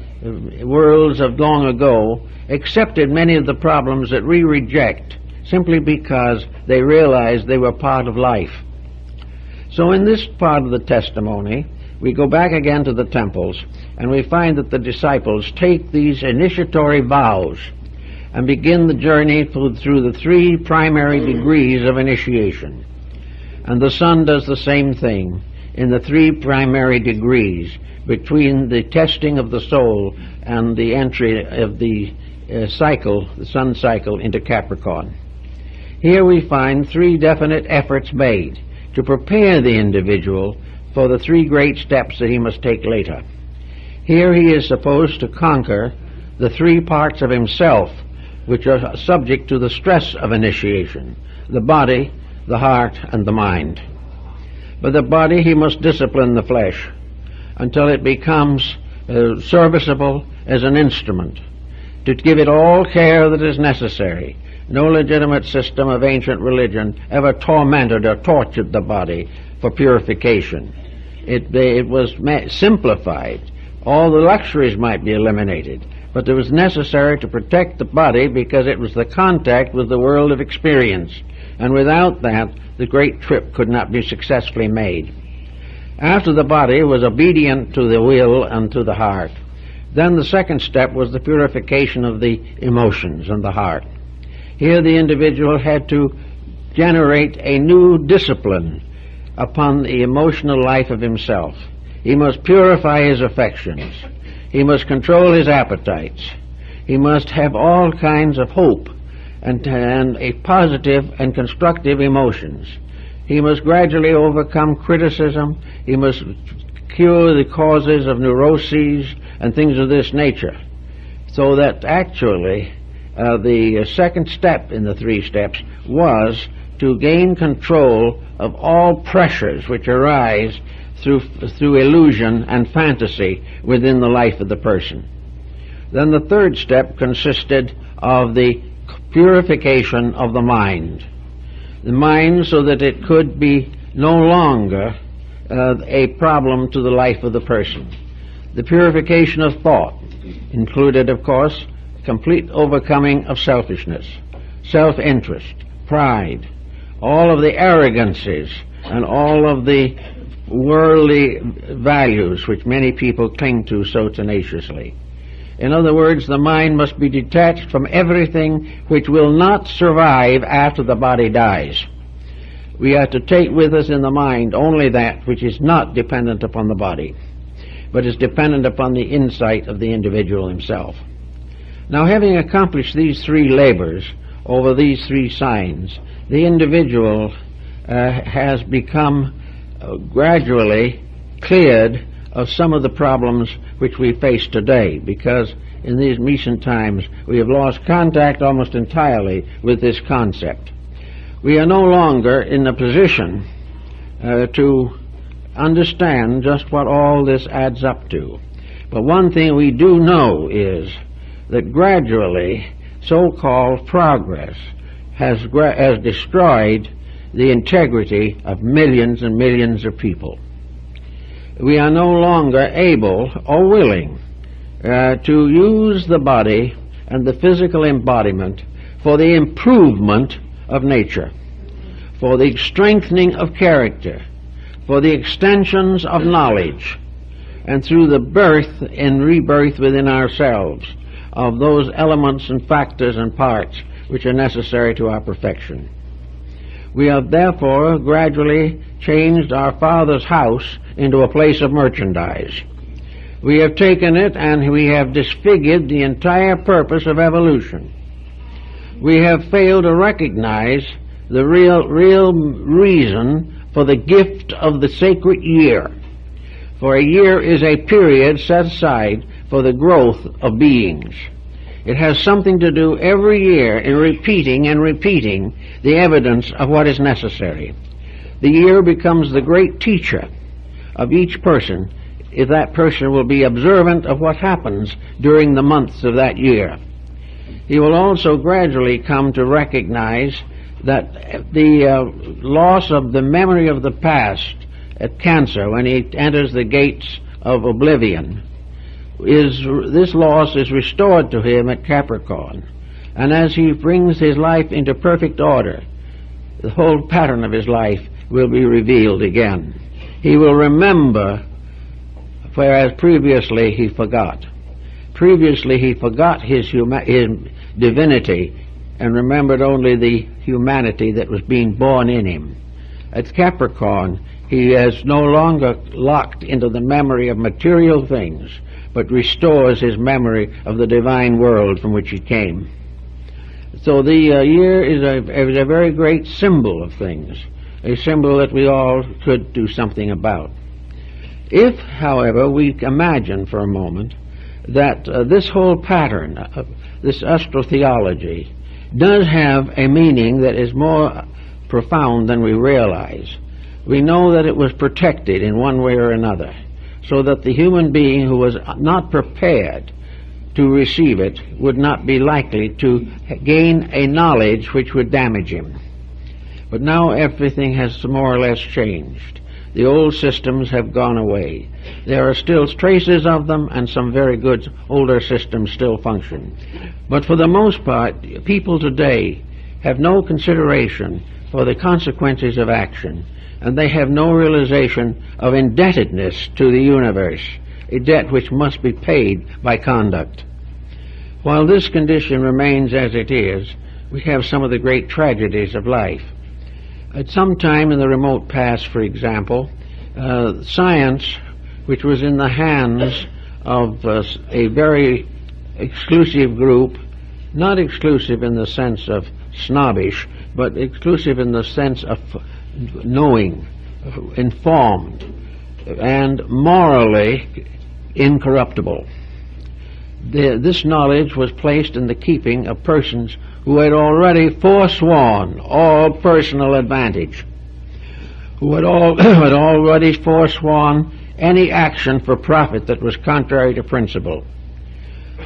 worlds of long ago accepted many of the problems that we reject simply because they realized they were part of life. So in this part of the testimony, we go back again to the temples, and we find that the disciples take these initiatory vows and begin the journey through the three primary degrees of initiation. And the son does the same thing in the three primary degrees between the testing of the soul and the entry of the cycle, the sun cycle, into Capricorn. Here we find three definite efforts made to prepare the individual for the three great steps that he must take later. Here he is supposed to conquer the three parts of himself which are subject to the stress of initiation: the body, the heart, and the mind. By the body he must discipline the flesh until it becomes serviceable as an instrument, to give it all care that is necessary. No legitimate system of ancient religion ever tormented or tortured the body for purification. It was simplified. All the luxuries might be eliminated, but it was necessary to protect the body because it was the contact with the world of experience, and without that the great trip could not be successfully made. After the body was obedient to the will and to the heart, then the second step was the purification of the emotions and the heart. Here the individual had to generate a new discipline upon the emotional life of himself. He must purify his affections. He must control his appetites. He must have all kinds of hope and a positive and constructive emotions. He must gradually overcome criticism. He must cure the causes of neuroses and things of this nature, so that actually the second step in the three steps was to gain control of all pressures which arise through illusion and fantasy within the life of the person. Then the third step consisted of the purification of the mind. The mind, so that it could be no longer a problem to the life of the person. The purification of thought included, of course, complete overcoming of selfishness, self-interest, pride, all of the arrogances and all of the worldly values which many people cling to so tenaciously. In other words, the mind must be detached from everything which will not survive after the body dies. We are to take with us in the mind only that which is not dependent upon the body, but is dependent upon the insight of the individual himself. Now, having accomplished these three labors over these three signs, the individual has become gradually cleared of some of the problems which we face today, because in these recent times we have lost contact almost entirely with this concept. We are no longer in a position to understand just what all this adds up to. But one thing we do know is that gradually so-called progress has destroyed the integrity of millions and millions of people. We are no longer able or willing to use the body and the physical embodiment for the improvement of nature, for the strengthening of character, for the extensions of knowledge, and through the birth and rebirth within ourselves of those elements and factors and parts which are necessary to our perfection. We have therefore gradually changed our Father's house into a place of merchandise. We have taken it and we have disfigured the entire purpose of evolution. We have failed to recognize the real reason for the gift of the sacred year. For a year is a period set aside for the growth of beings. It has something to do every year in repeating and repeating the evidence of what is necessary. The year becomes the great teacher of each person if that person will be observant of what happens during the months of that year. He will also gradually come to recognize that the loss of the memory of the past at Cancer, when he enters the gates of oblivion, this loss is restored to him at Capricorn. And as he brings his life into perfect order, the whole pattern of his life will be revealed again. He will remember, whereas previously he forgot. Previously he forgot his divinity and remembered only the humanity that was being born in him. At Capricorn, he is no longer locked into the memory of material things, but restores his memory of the divine world from which he came. So the year is a very great symbol of things, a symbol that we all could do something about. If, however, we imagine for a moment that this whole pattern of this astrotheology does have a meaning that is more profound than we realize, we know that it was protected in one way or another, so that the human being who was not prepared to receive it would not be likely to gain a knowledge which would damage him. But now everything has more or less changed. The old systems have gone away. There are still traces of them, and some very good older systems still function. But for the most part, people today have no consideration for the consequences of action, and they have no realization of indebtedness to the universe, a debt which must be paid by conduct. While this condition remains as it is, we have some of the great tragedies of life. At some time in the remote past, for example, science, which was in the hands of a very exclusive group, not exclusive in the sense of snobbish, but exclusive in the sense of knowing, informed, and morally incorruptible. This knowledge was placed in the keeping of persons who had already forsworn all personal advantage, who had already forsworn any action for profit that was contrary to principle,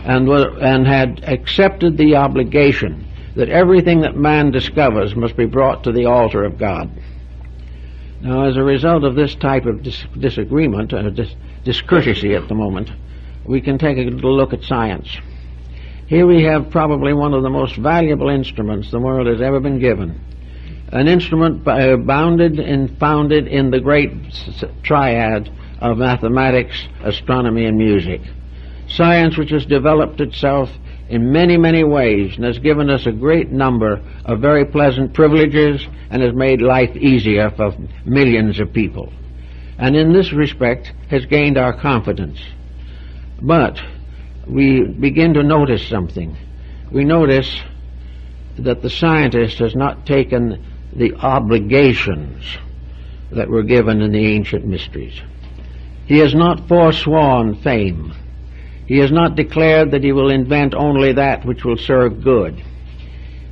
and had accepted the obligation that everything that man discovers must be brought to the altar of God. Now, as a result of this type of disagreement, discourtesy at the moment, we can take a little look at science. Here we have probably one of the most valuable instruments the world has ever been given, an instrument founded in the great triad of mathematics, astronomy, and music. Science which has developed itself in many, many ways and has given us a great number of very pleasant privileges and has made life easier for millions of people, and in this respect has gained our confidence. But we begin to notice something. We notice that the scientist has not taken the obligations that were given in the ancient mysteries. He has not forsworn fame. He has not declared that he will invent only that which will serve good.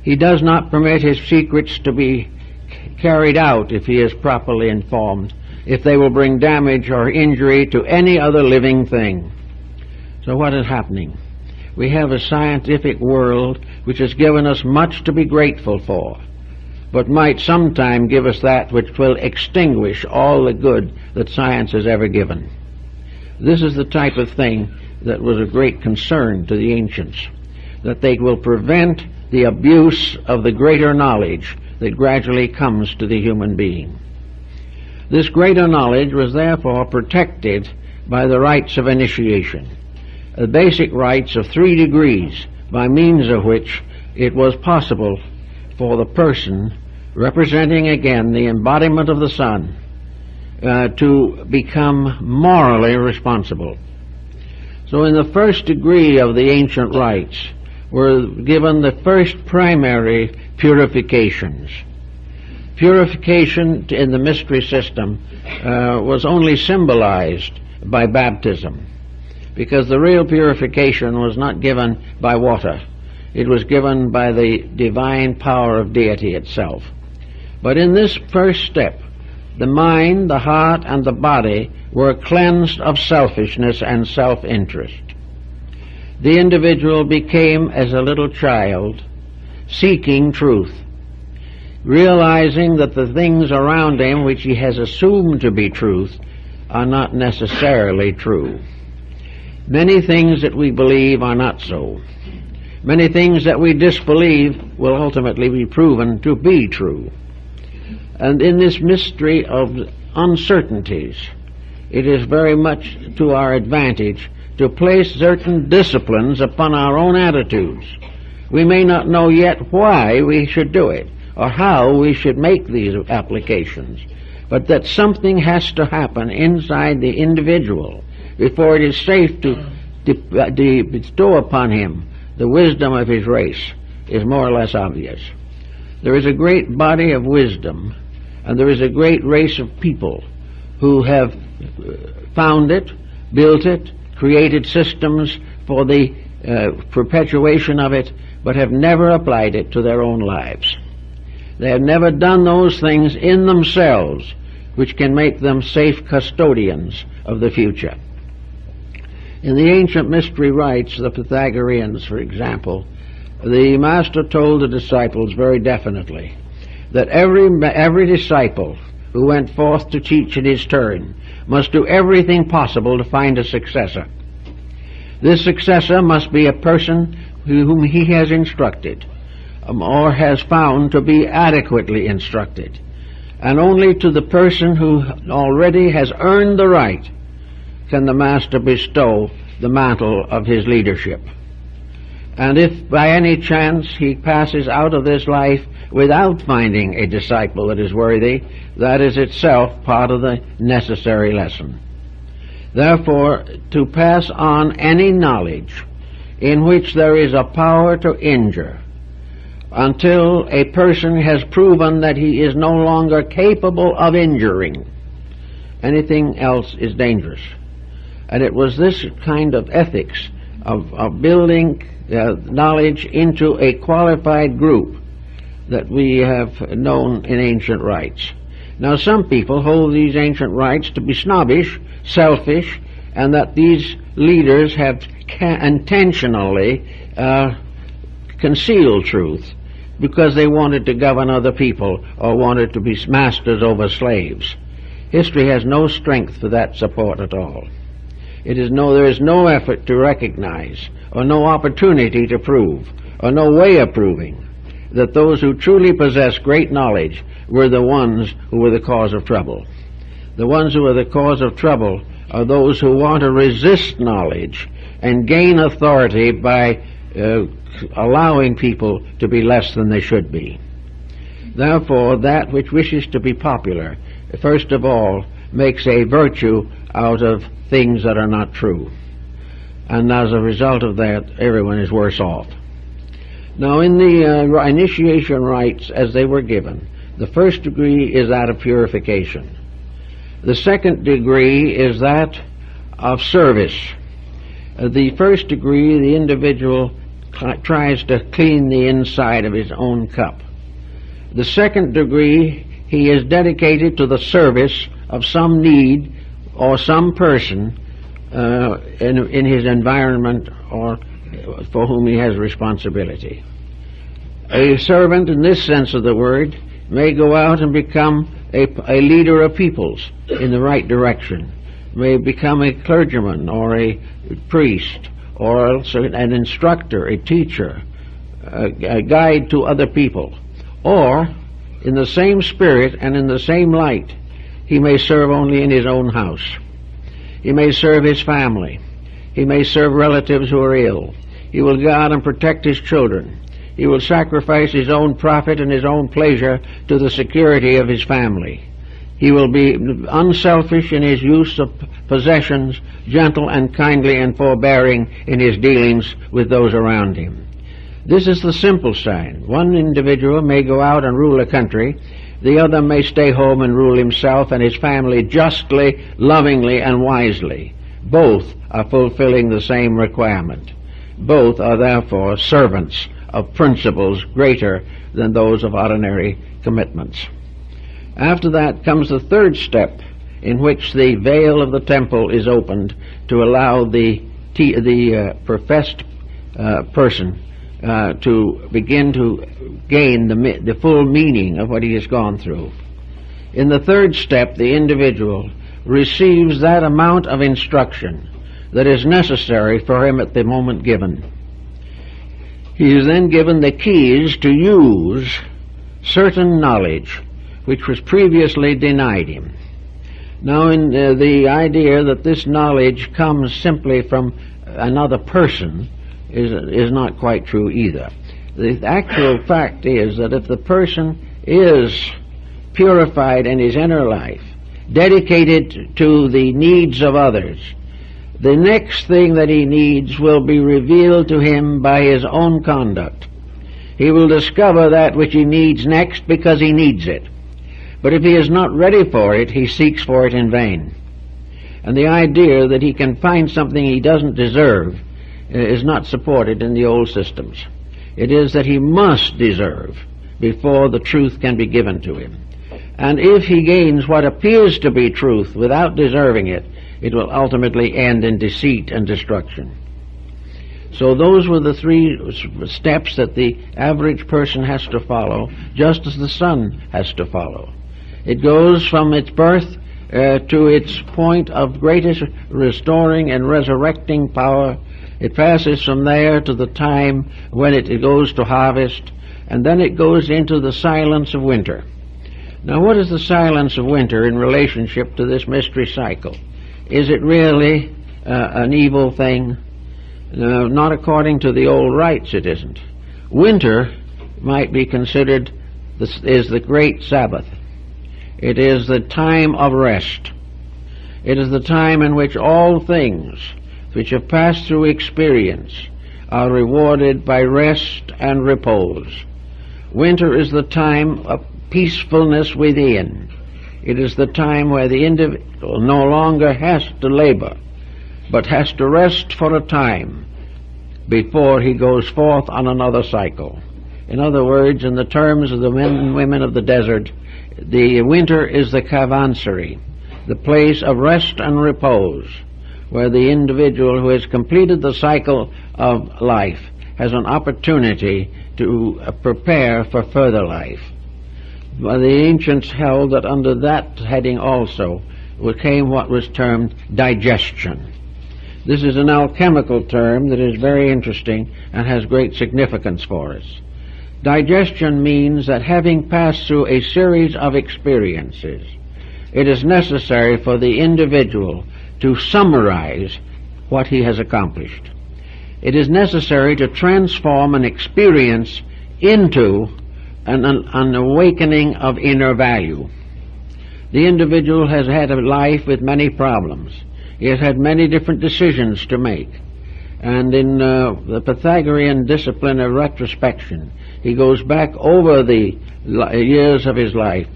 He does not permit his secrets to be carried out if he is properly informed, if they will bring damage or injury to any other living thing. So what is happening? We have a scientific world which has given us much to be grateful for, but might sometime give us that which will extinguish all the good that science has ever given. This is the type of thing that was of great concern to the ancients, that they will prevent the abuse of the greater knowledge that gradually comes to the human being. This greater knowledge was therefore protected by the rites of initiation, the basic rites of 3 degrees, by means of which it was possible for the person, representing again the embodiment of the Son, to become morally responsible. So in the first degree of the ancient rites were given the first primary purifications. Purification in the mystery system was only symbolized by baptism, because the real purification was not given by water. It was given by the divine power of deity itself. But in this first step, the mind, the heart, and the body were cleansed of selfishness and self-interest. The individual became as a little child, seeking truth, realizing that the things around him which he has assumed to be truth are not necessarily true. Many things that we believe are not so. Many things that we disbelieve will ultimately be proven to be true. And in this mystery of uncertainties, it is very much to our advantage to place certain disciplines upon our own attitudes. We may not know yet why we should do it, or how we should make these applications, but that something has to happen inside the individual before it is safe to bestow upon him the wisdom of his race is more or less obvious. There is a great body of wisdom, and there is a great race of people who have found it, built it, created systems for the perpetuation of it, but have never applied it to their own lives. They have never done those things in themselves which can make them safe custodians of the future. In the ancient mystery rites, the Pythagoreans, for example, the master told the disciples very definitely that every disciple who went forth to teach in his turn must do everything possible to find a successor. This successor must be a person whom he has instructed, or has found to be adequately instructed. And only to the person who already has earned the right can the master bestow the mantle of his leadership. And if by any chance he passes out of this life without finding a disciple that is worthy, that is itself part of the necessary lesson. Therefore, to pass on any knowledge in which there is a power to injure, until a person has proven that he is no longer capable of injuring, anything else is dangerous. And it was this kind of ethics of building knowledge into a qualified group that we have known in ancient rites. Now, some people hold these ancient rites to be snobbish, selfish, and that these leaders have intentionally concealed truth because they wanted to govern other people or wanted to be masters over slaves. History has no strength for that support at all. There is no effort to recognize, or no opportunity to prove, or no way of proving that those who truly possess great knowledge were the ones who were the cause of trouble. The ones who are the cause of trouble are those who want to resist knowledge and gain authority by allowing people to be less than they should be. Therefore, that which wishes to be popular, first of all, makes a virtue out of things that are not true. and as a result of that, everyone is worse off. Now, in the initiation rites as they were given, the first degree is that of purification. The second degree is that of service. The first degree, the individual tries to clean the inside of his own cup. The second degree, he is dedicated to the service of some need or some person in his environment or for whom he has responsibility. A servant, in this sense of the word, may go out and become a leader of peoples in the right direction, may become a clergyman or a priest, or also an instructor, a teacher, a guide to other people. Or, in the same spirit and in the same light, he may serve only in his own house. He may serve his family. He may serve relatives who are ill. He will guard and protect his children. He will sacrifice his own profit and his own pleasure to the security of his family. He will be unselfish in his use of possessions, gentle and kindly and forbearing in his dealings with those around him. This is the simple sign. One individual may go out and rule a country. The other may stay home and rule himself and his family justly, lovingly, and wisely. Both are fulfilling the same requirement. Both are therefore servants of principles greater than those of ordinary commitments. After that comes the third step, in which the veil of the temple is opened to allow the professed person to begin to gain the full meaning of what he has gone through. In the third step, the individual receives that amount of instruction that is necessary for him at the moment given. He is then given the keys to use certain knowledge which was previously denied him. Now, in the idea that this knowledge comes simply from another person is not quite true either. The actual fact is that if the person is purified in his inner life, dedicated to the needs of others, the next thing that he needs will be revealed to him by his own conduct. He will discover that which he needs next because he needs it. But if he is not ready for it, he seeks for it in vain. And the idea that he can find something he doesn't deserve is not supported in the old systems. It is that he must deserve before the truth can be given to him. And if he gains what appears to be truth without deserving it, it will ultimately end in deceit and destruction. So those were the three steps that the average person has to follow, just as the sun has to follow. It goes from its birth to its point of greatest restoring and resurrecting power. It passes from there to the time when it goes to harvest, and then it goes into the silence of winter. Now, what is the silence of winter in relationship to this mystery cycle? Is it really an evil thing? No, not according to the old rites, it isn't. Winter might be considered is the great Sabbath. It is the time of rest. It is the time in which all things which have passed through experience are rewarded by rest and repose. Winter is the time of peacefulness within. It is the time where the individual no longer has to labor, but has to rest for a time before he goes forth on another cycle. In other words, in the terms of the men and women of the desert, the winter is the caravanserai, the place of rest and repose, where the individual who has completed the cycle of life has an opportunity to prepare for further life. Well, the ancients held that under that heading also came what was termed digestion. This is an alchemical term that is very interesting and has great significance for us. Digestion means that having passed through a series of experiences, it is necessary for the individual to summarize what he has accomplished. It is necessary to transform an experience into an awakening of inner value. The individual has had a life with many problems. He has had many different decisions to make. And in the Pythagorean discipline of retrospection, he goes back over the years of his life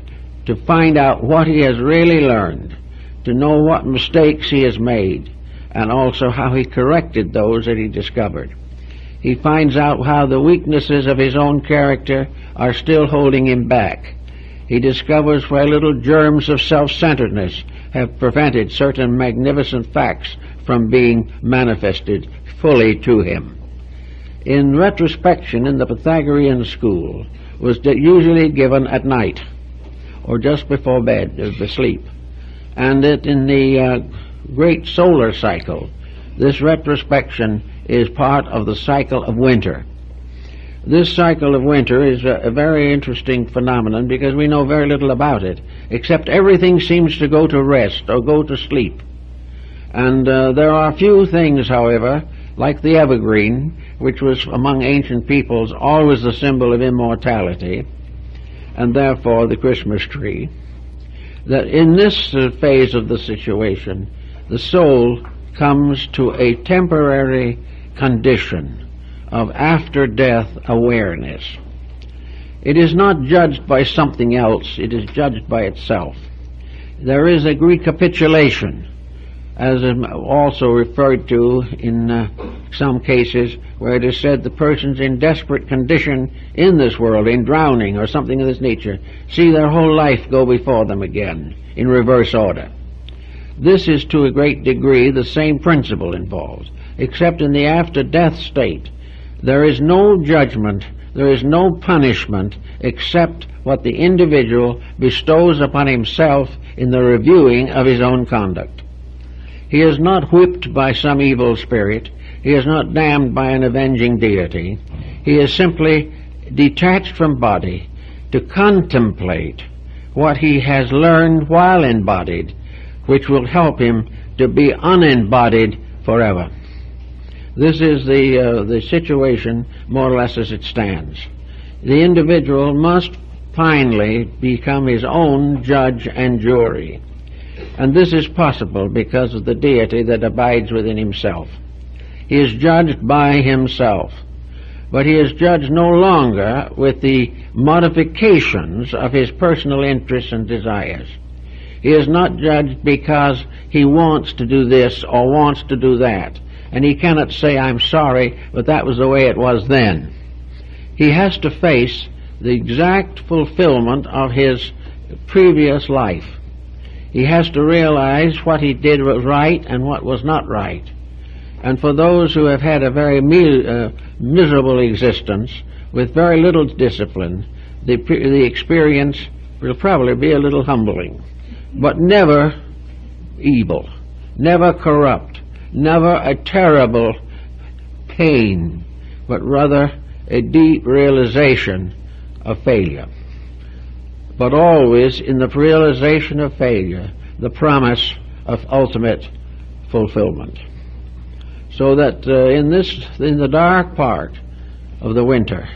to find out what he has really learned, to know what mistakes he has made, and also how he corrected those that he discovered. He finds out how the weaknesses of his own character are still holding him back. He discovers where little germs of self-centeredness have prevented certain magnificent facts from being manifested fully to him. In retrospection in the Pythagorean school was usually given at night or just before bed, sleep. And that in the great solar cycle, this retrospection is part of the cycle of winter. This cycle of winter is a very interesting phenomenon because we know very little about it, except everything seems to go to rest or go to sleep. And there are few things, however, like the evergreen, which was among ancient peoples always the symbol of immortality, and therefore the Christmas tree, that in this phase of the situation, the soul comes to a temporary condition of after-death awareness. It is not judged by something else, it is judged by itself. There is a recapitulation, as is also referred to in some cases where it is said the person's in desperate condition in this world, in drowning or something of this nature, see their whole life go before them again in reverse order. This is to a great degree the same principle involved, except in the after-death state there is no judgment, there is no punishment except what the individual bestows upon himself in the reviewing of his own conduct. He is not whipped by some evil spirit. He is not damned by an avenging deity. He is simply detached from body to contemplate what he has learned while embodied, which will help him to be unembodied forever. This is the situation more or less as it stands. The individual must finally become his own judge and jury. And this is possible because of the deity that abides within himself. He is judged by himself, but he is judged no longer with the modifications of his personal interests and desires. He is not judged because he wants to do this or wants to do that, and he cannot say, "I'm sorry, but that was the way it was then." He has to face the exact fulfillment of his previous life. He has to realize what he did was right and what was not right. And for those who have had a very miserable existence with very little discipline, the experience will probably be a little humbling, but never evil, never corrupt, never a terrible pain, but rather a deep realization of failure. But always in the realization of failure, the promise of ultimate fulfillment. So that in the dark part of the winter,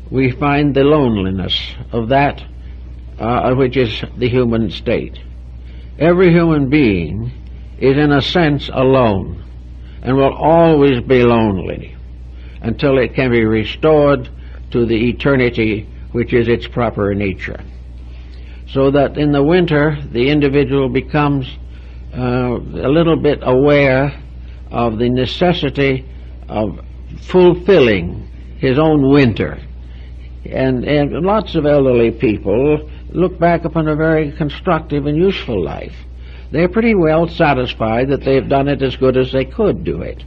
we find the loneliness of that which is the human state. Every human being is in a sense alone and will always be lonely until it can be restored to the eternity which is its proper nature. So that in the winter the individual becomes a little bit aware of the necessity of fulfilling his own winter. And lots of elderly people look back upon a very constructive and useful life. They're pretty well satisfied that they've done it as good as they could do it.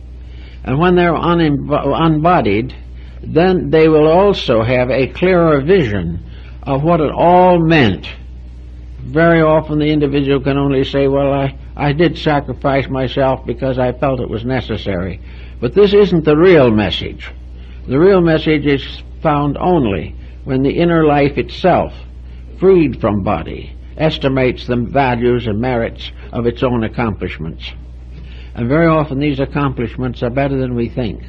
And when they're unbodied, then they will also have a clearer vision of what it all meant. Very often the individual can only say, well, I did sacrifice myself because I felt it was necessary. But this isn't the real message. The real message is found only when the inner life itself, freed from body, estimates the values and merits of its own accomplishments. And very often these accomplishments are better than we think.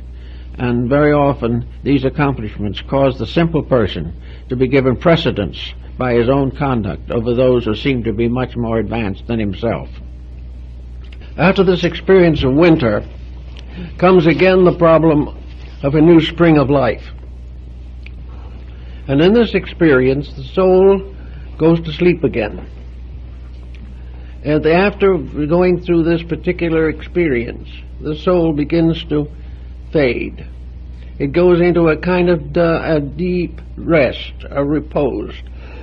And very often these accomplishments cause the simple person to be given precedence by his own conduct over those who seem to be much more advanced than himself. After this experience of winter, comes again the problem of a new spring of life. And in this experience, the soul goes to sleep again. And after going through this particular experience, the soul begins to fade. It goes into a kind of a deep rest, a repose.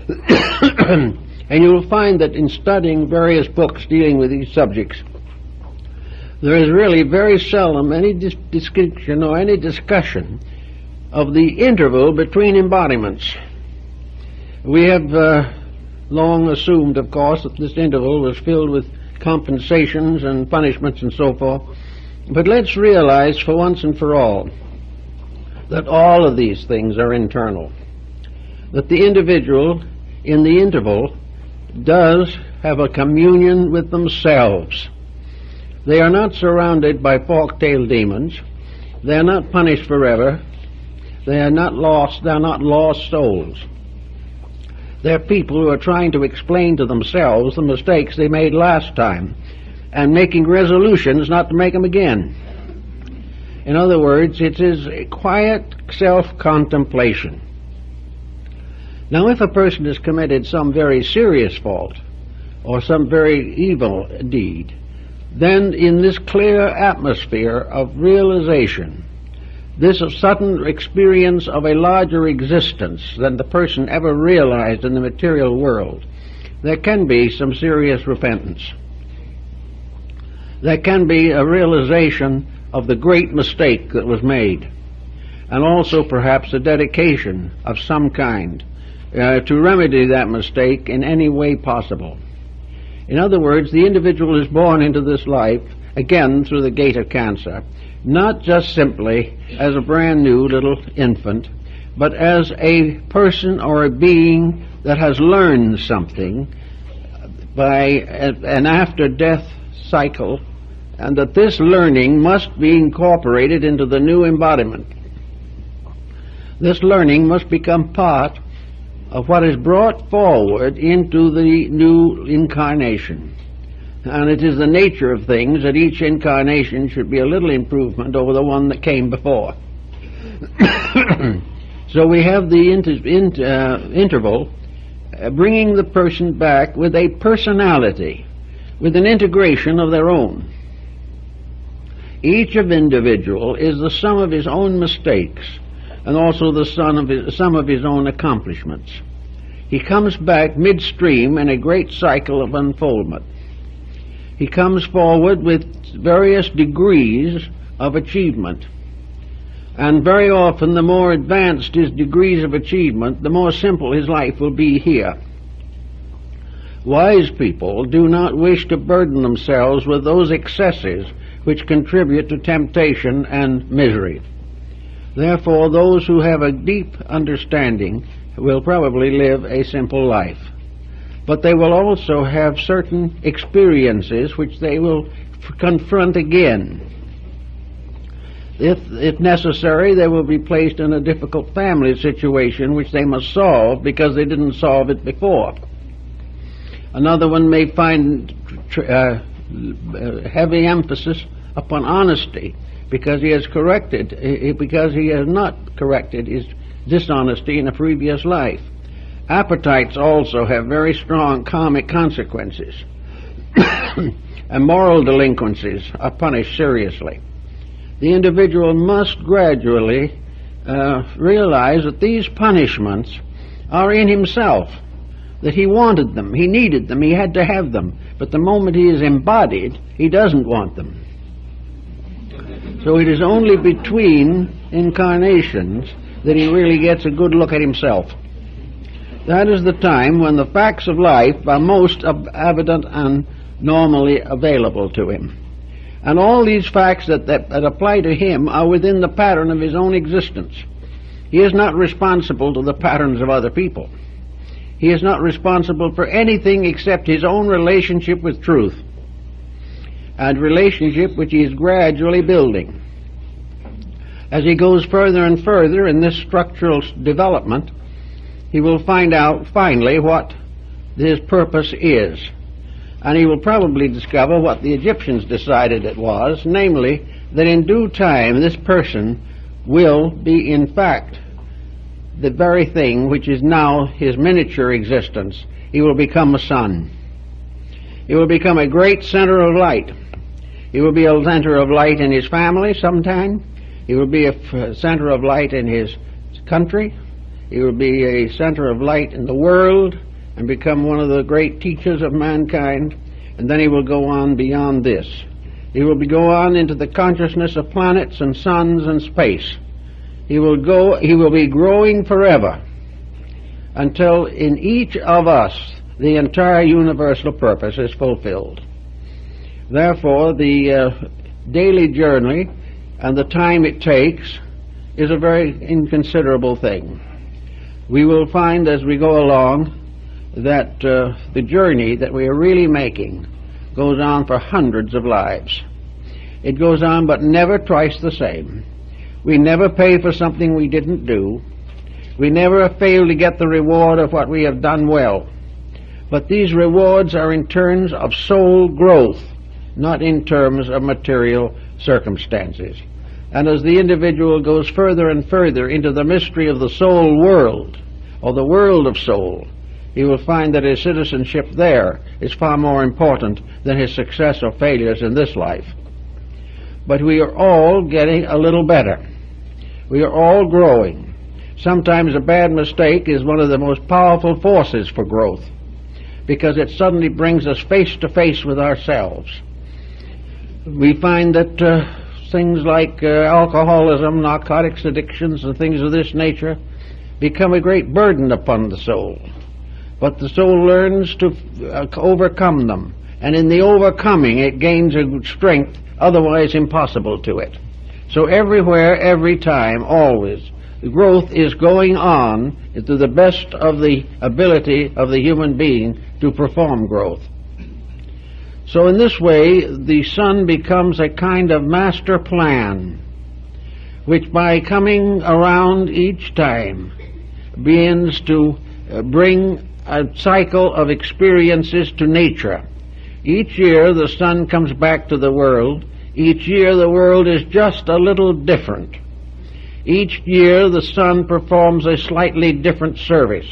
And you will find that in studying various books dealing with these subjects, there is really very seldom any description or any discussion of the interval between embodiments. We have long assumed, of course, that this interval was filled with compensations and punishments and so forth. But let's realize for once and for all that all of these things are internal. That the individual in the interval does have a communion with themselves. They are not surrounded by fork-tailed demons. They are not punished forever. They are not lost. They are not lost souls. They're people who are trying to explain to themselves the mistakes they made last time and making resolutions not to make them again. In other words, it is a quiet self-contemplation. Now, if a person has committed some very serious fault or some very evil deed, then in this clear atmosphere of realization, this sudden experience of a larger existence than the person ever realized in the material world, there can be some serious repentance. There can be a realization of the great mistake that was made, and also perhaps a dedication of some kind to remedy that mistake in any way possible. In other words, the individual is born into this life, again through the gate of cancer, not just simply as a brand new little infant, but as a person or a being that has learned something by an after-death cycle, and that this learning must be incorporated into the new embodiment. This learning must become part of what is brought forward into the new incarnation. And it is the nature of things that each incarnation should be a little improvement over the one that came before. So we have the interval bringing the person back with a personality, with an integration of their own. Each of individual is the sum of his own mistakes and also the sum of his own accomplishments. He comes back midstream in a great cycle of unfoldment. He comes forward with various degrees of achievement. And very often the more advanced his degrees of achievement, the more simple his life will be here. Wise people do not wish to burden themselves with those excesses which contribute to temptation and misery. Therefore, those who have a deep understanding will probably live a simple life. But they will also have certain experiences which they will confront again. If necessary, they will be placed in a difficult family situation which they must solve because they didn't solve it before. Another one may find heavy emphasis upon honesty because he has not corrected his dishonesty in a previous life. Appetites also have very strong karmic consequences, and moral delinquencies are punished seriously. The individual must gradually realize that these punishments are in himself, that he wanted them, he needed them, he had to have them, but the moment he is embodied, he doesn't want them. So it is only between incarnations that he really gets a good look at himself. That is the time when the facts of life are most evident and normally available to him. And all these facts that apply to him are within the pattern of his own existence. He is not responsible to the patterns of other people. He is not responsible for anything except his own relationship with truth, and relationship which he is gradually building. As he goes further and further in this structural development, he will find out finally what his purpose is. And he will probably discover what the Egyptians decided it was, namely that in due time this person will be in fact the very thing which is now his miniature existence. He will become a sun. He will become a great center of light. He will be a center of light in his family sometime. He will be a center of light in his country. He will be a center of light in the world and become one of the great teachers of mankind. And then he will go on beyond this. He will go on into the consciousness of planets and suns and space. He will be growing forever until in each of us the entire universal purpose is fulfilled. Therefore, the daily journey and the time it takes is a very inconsiderable thing. We will find as we go along that the journey that we are really making goes on for hundreds of lives. It goes on, but never twice the same. We never pay for something we didn't do. We never fail to get the reward of what we have done well. But these rewards are in terms of soul growth, not in terms of material circumstances. And as the individual goes further and further into the mystery of the soul world, or the world of soul, he will find that his citizenship there is far more important than his success or failures in this life. But we are all getting a little better. We are all growing. Sometimes a bad mistake is one of the most powerful forces for growth, because it suddenly brings us face to face with ourselves. We find that things like alcoholism, narcotics addictions, and things of this nature become a great burden upon the soul. But the soul learns to overcome them, and in the overcoming it gains a strength otherwise impossible to it. So everywhere, every time, always, the growth is going on to the best of the ability of the human being to perform growth. So in this way, the sun becomes a kind of master plan, which by coming around each time begins to bring a cycle of experiences to nature. Each year the sun comes back to the world. Each year the world is just a little different. Each year the sun performs a slightly different service,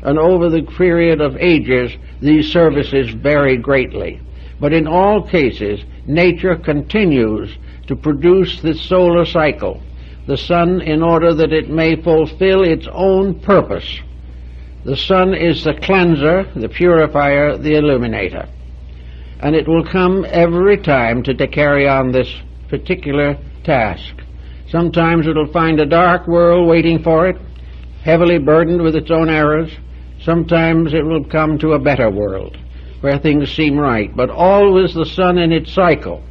and over the period of ages these services vary greatly. But in all cases, nature continues to produce this solar cycle, the sun, in order that it may fulfill its own purpose. The sun is the cleanser, the purifier, the illuminator. And it will come every time to carry on this particular task. Sometimes it will find a dark world waiting for it, heavily burdened with its own errors. Sometimes it will come to a better world, where things seem right. But always the sun in its cycle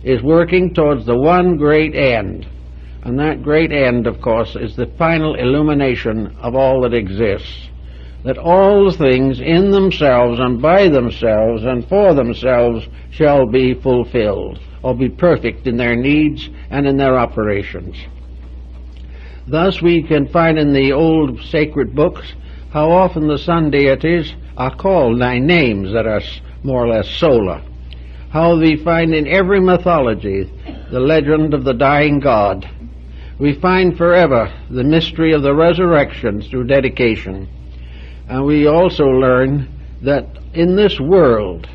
is working towards the one great end. And that great end, of course, is the final illumination of all that exists. That all things in themselves and by themselves and for themselves shall be fulfilled, or be perfect in their needs and in their operations. Thus we can find in the old sacred books how often the sun deities are called by names that are more or less solar. How we find in every mythology the legend of the dying god. We find forever the mystery of the resurrection through dedication. And we also learn that in this world,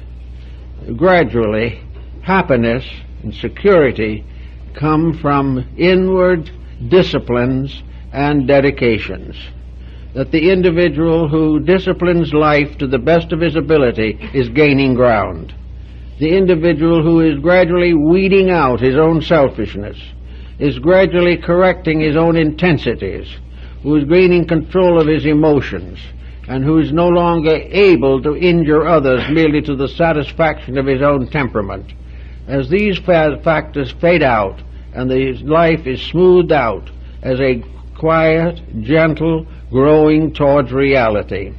gradually, happiness and security come from inward disciplines and dedications. That the individual who disciplines life to the best of his ability is gaining ground. The individual who is gradually weeding out his own selfishness, is gradually correcting his own intensities, who is gaining control of his emotions, and who is no longer able to injure others merely to the satisfaction of his own temperament. As these factors fade out and his life is smoothed out as a quiet, gentle, growing towards reality.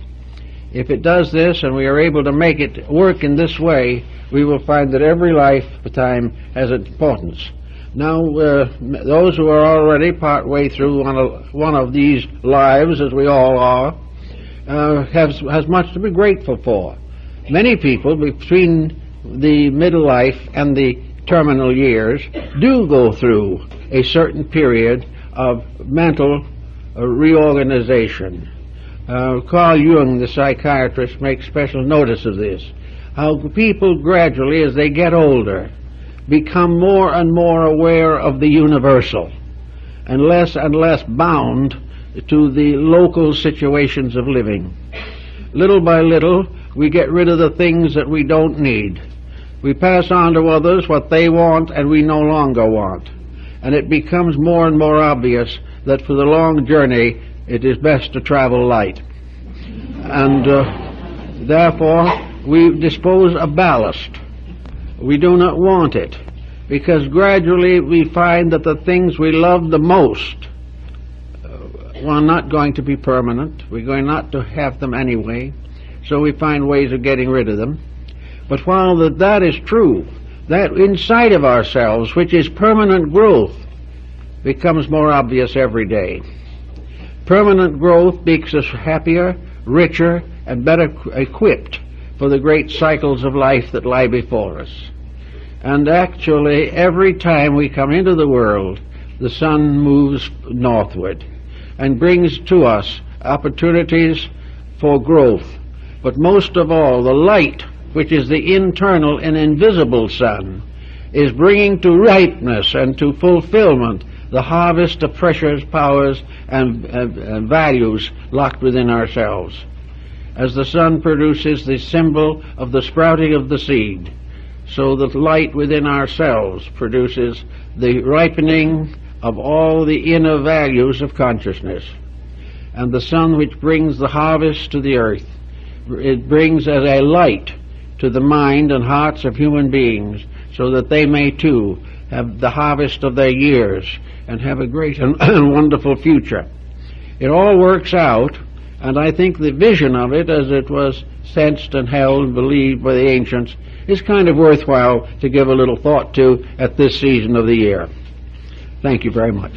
If it does this, and we are able to make it work in this way, we will find that every lifetime has importance. Now, those who are already part way through one of these lives, as we all are, has much to be grateful for. Many people between the middle life and the terminal years do go through a certain period of mental reorganization. Carl Jung, the psychiatrist, makes special notice of this, how people gradually, as they get older, become more and more aware of the universal and less bound to the local situations of living. Little by little, we get rid of the things that we don't need. We pass on to others what they want and we no longer want. And it becomes more and more obvious that for the long journey it is best to travel light. And therefore we dispose of ballast. We do not want it, because gradually we find that the things we love the most are not going to be permanent. We're going not to have them anyway, so we find ways of getting rid of them. But while that is true, that inside of ourselves, which is permanent growth, becomes more obvious every day. Permanent growth makes us happier, richer, and better equipped for the great cycles of life that lie before us. And actually, every time we come into the world, the sun moves northward and brings to us opportunities for growth. But most of all, the light, which is the internal and invisible sun, is bringing to ripeness and to fulfillment the harvest of precious powers and values locked within ourselves. As the sun produces the symbol of the sprouting of the seed, so the light within ourselves produces the ripening of all the inner values of consciousness. And the sun which brings the harvest to the earth, it brings as a light to the mind and hearts of human beings, so that they may too have the harvest of their years and have a great and wonderful future. It all works out, and I think the vision of it, as it was sensed and held and believed by the ancients, is kind of worthwhile to give a little thought to at this season of the year. Thank you very much.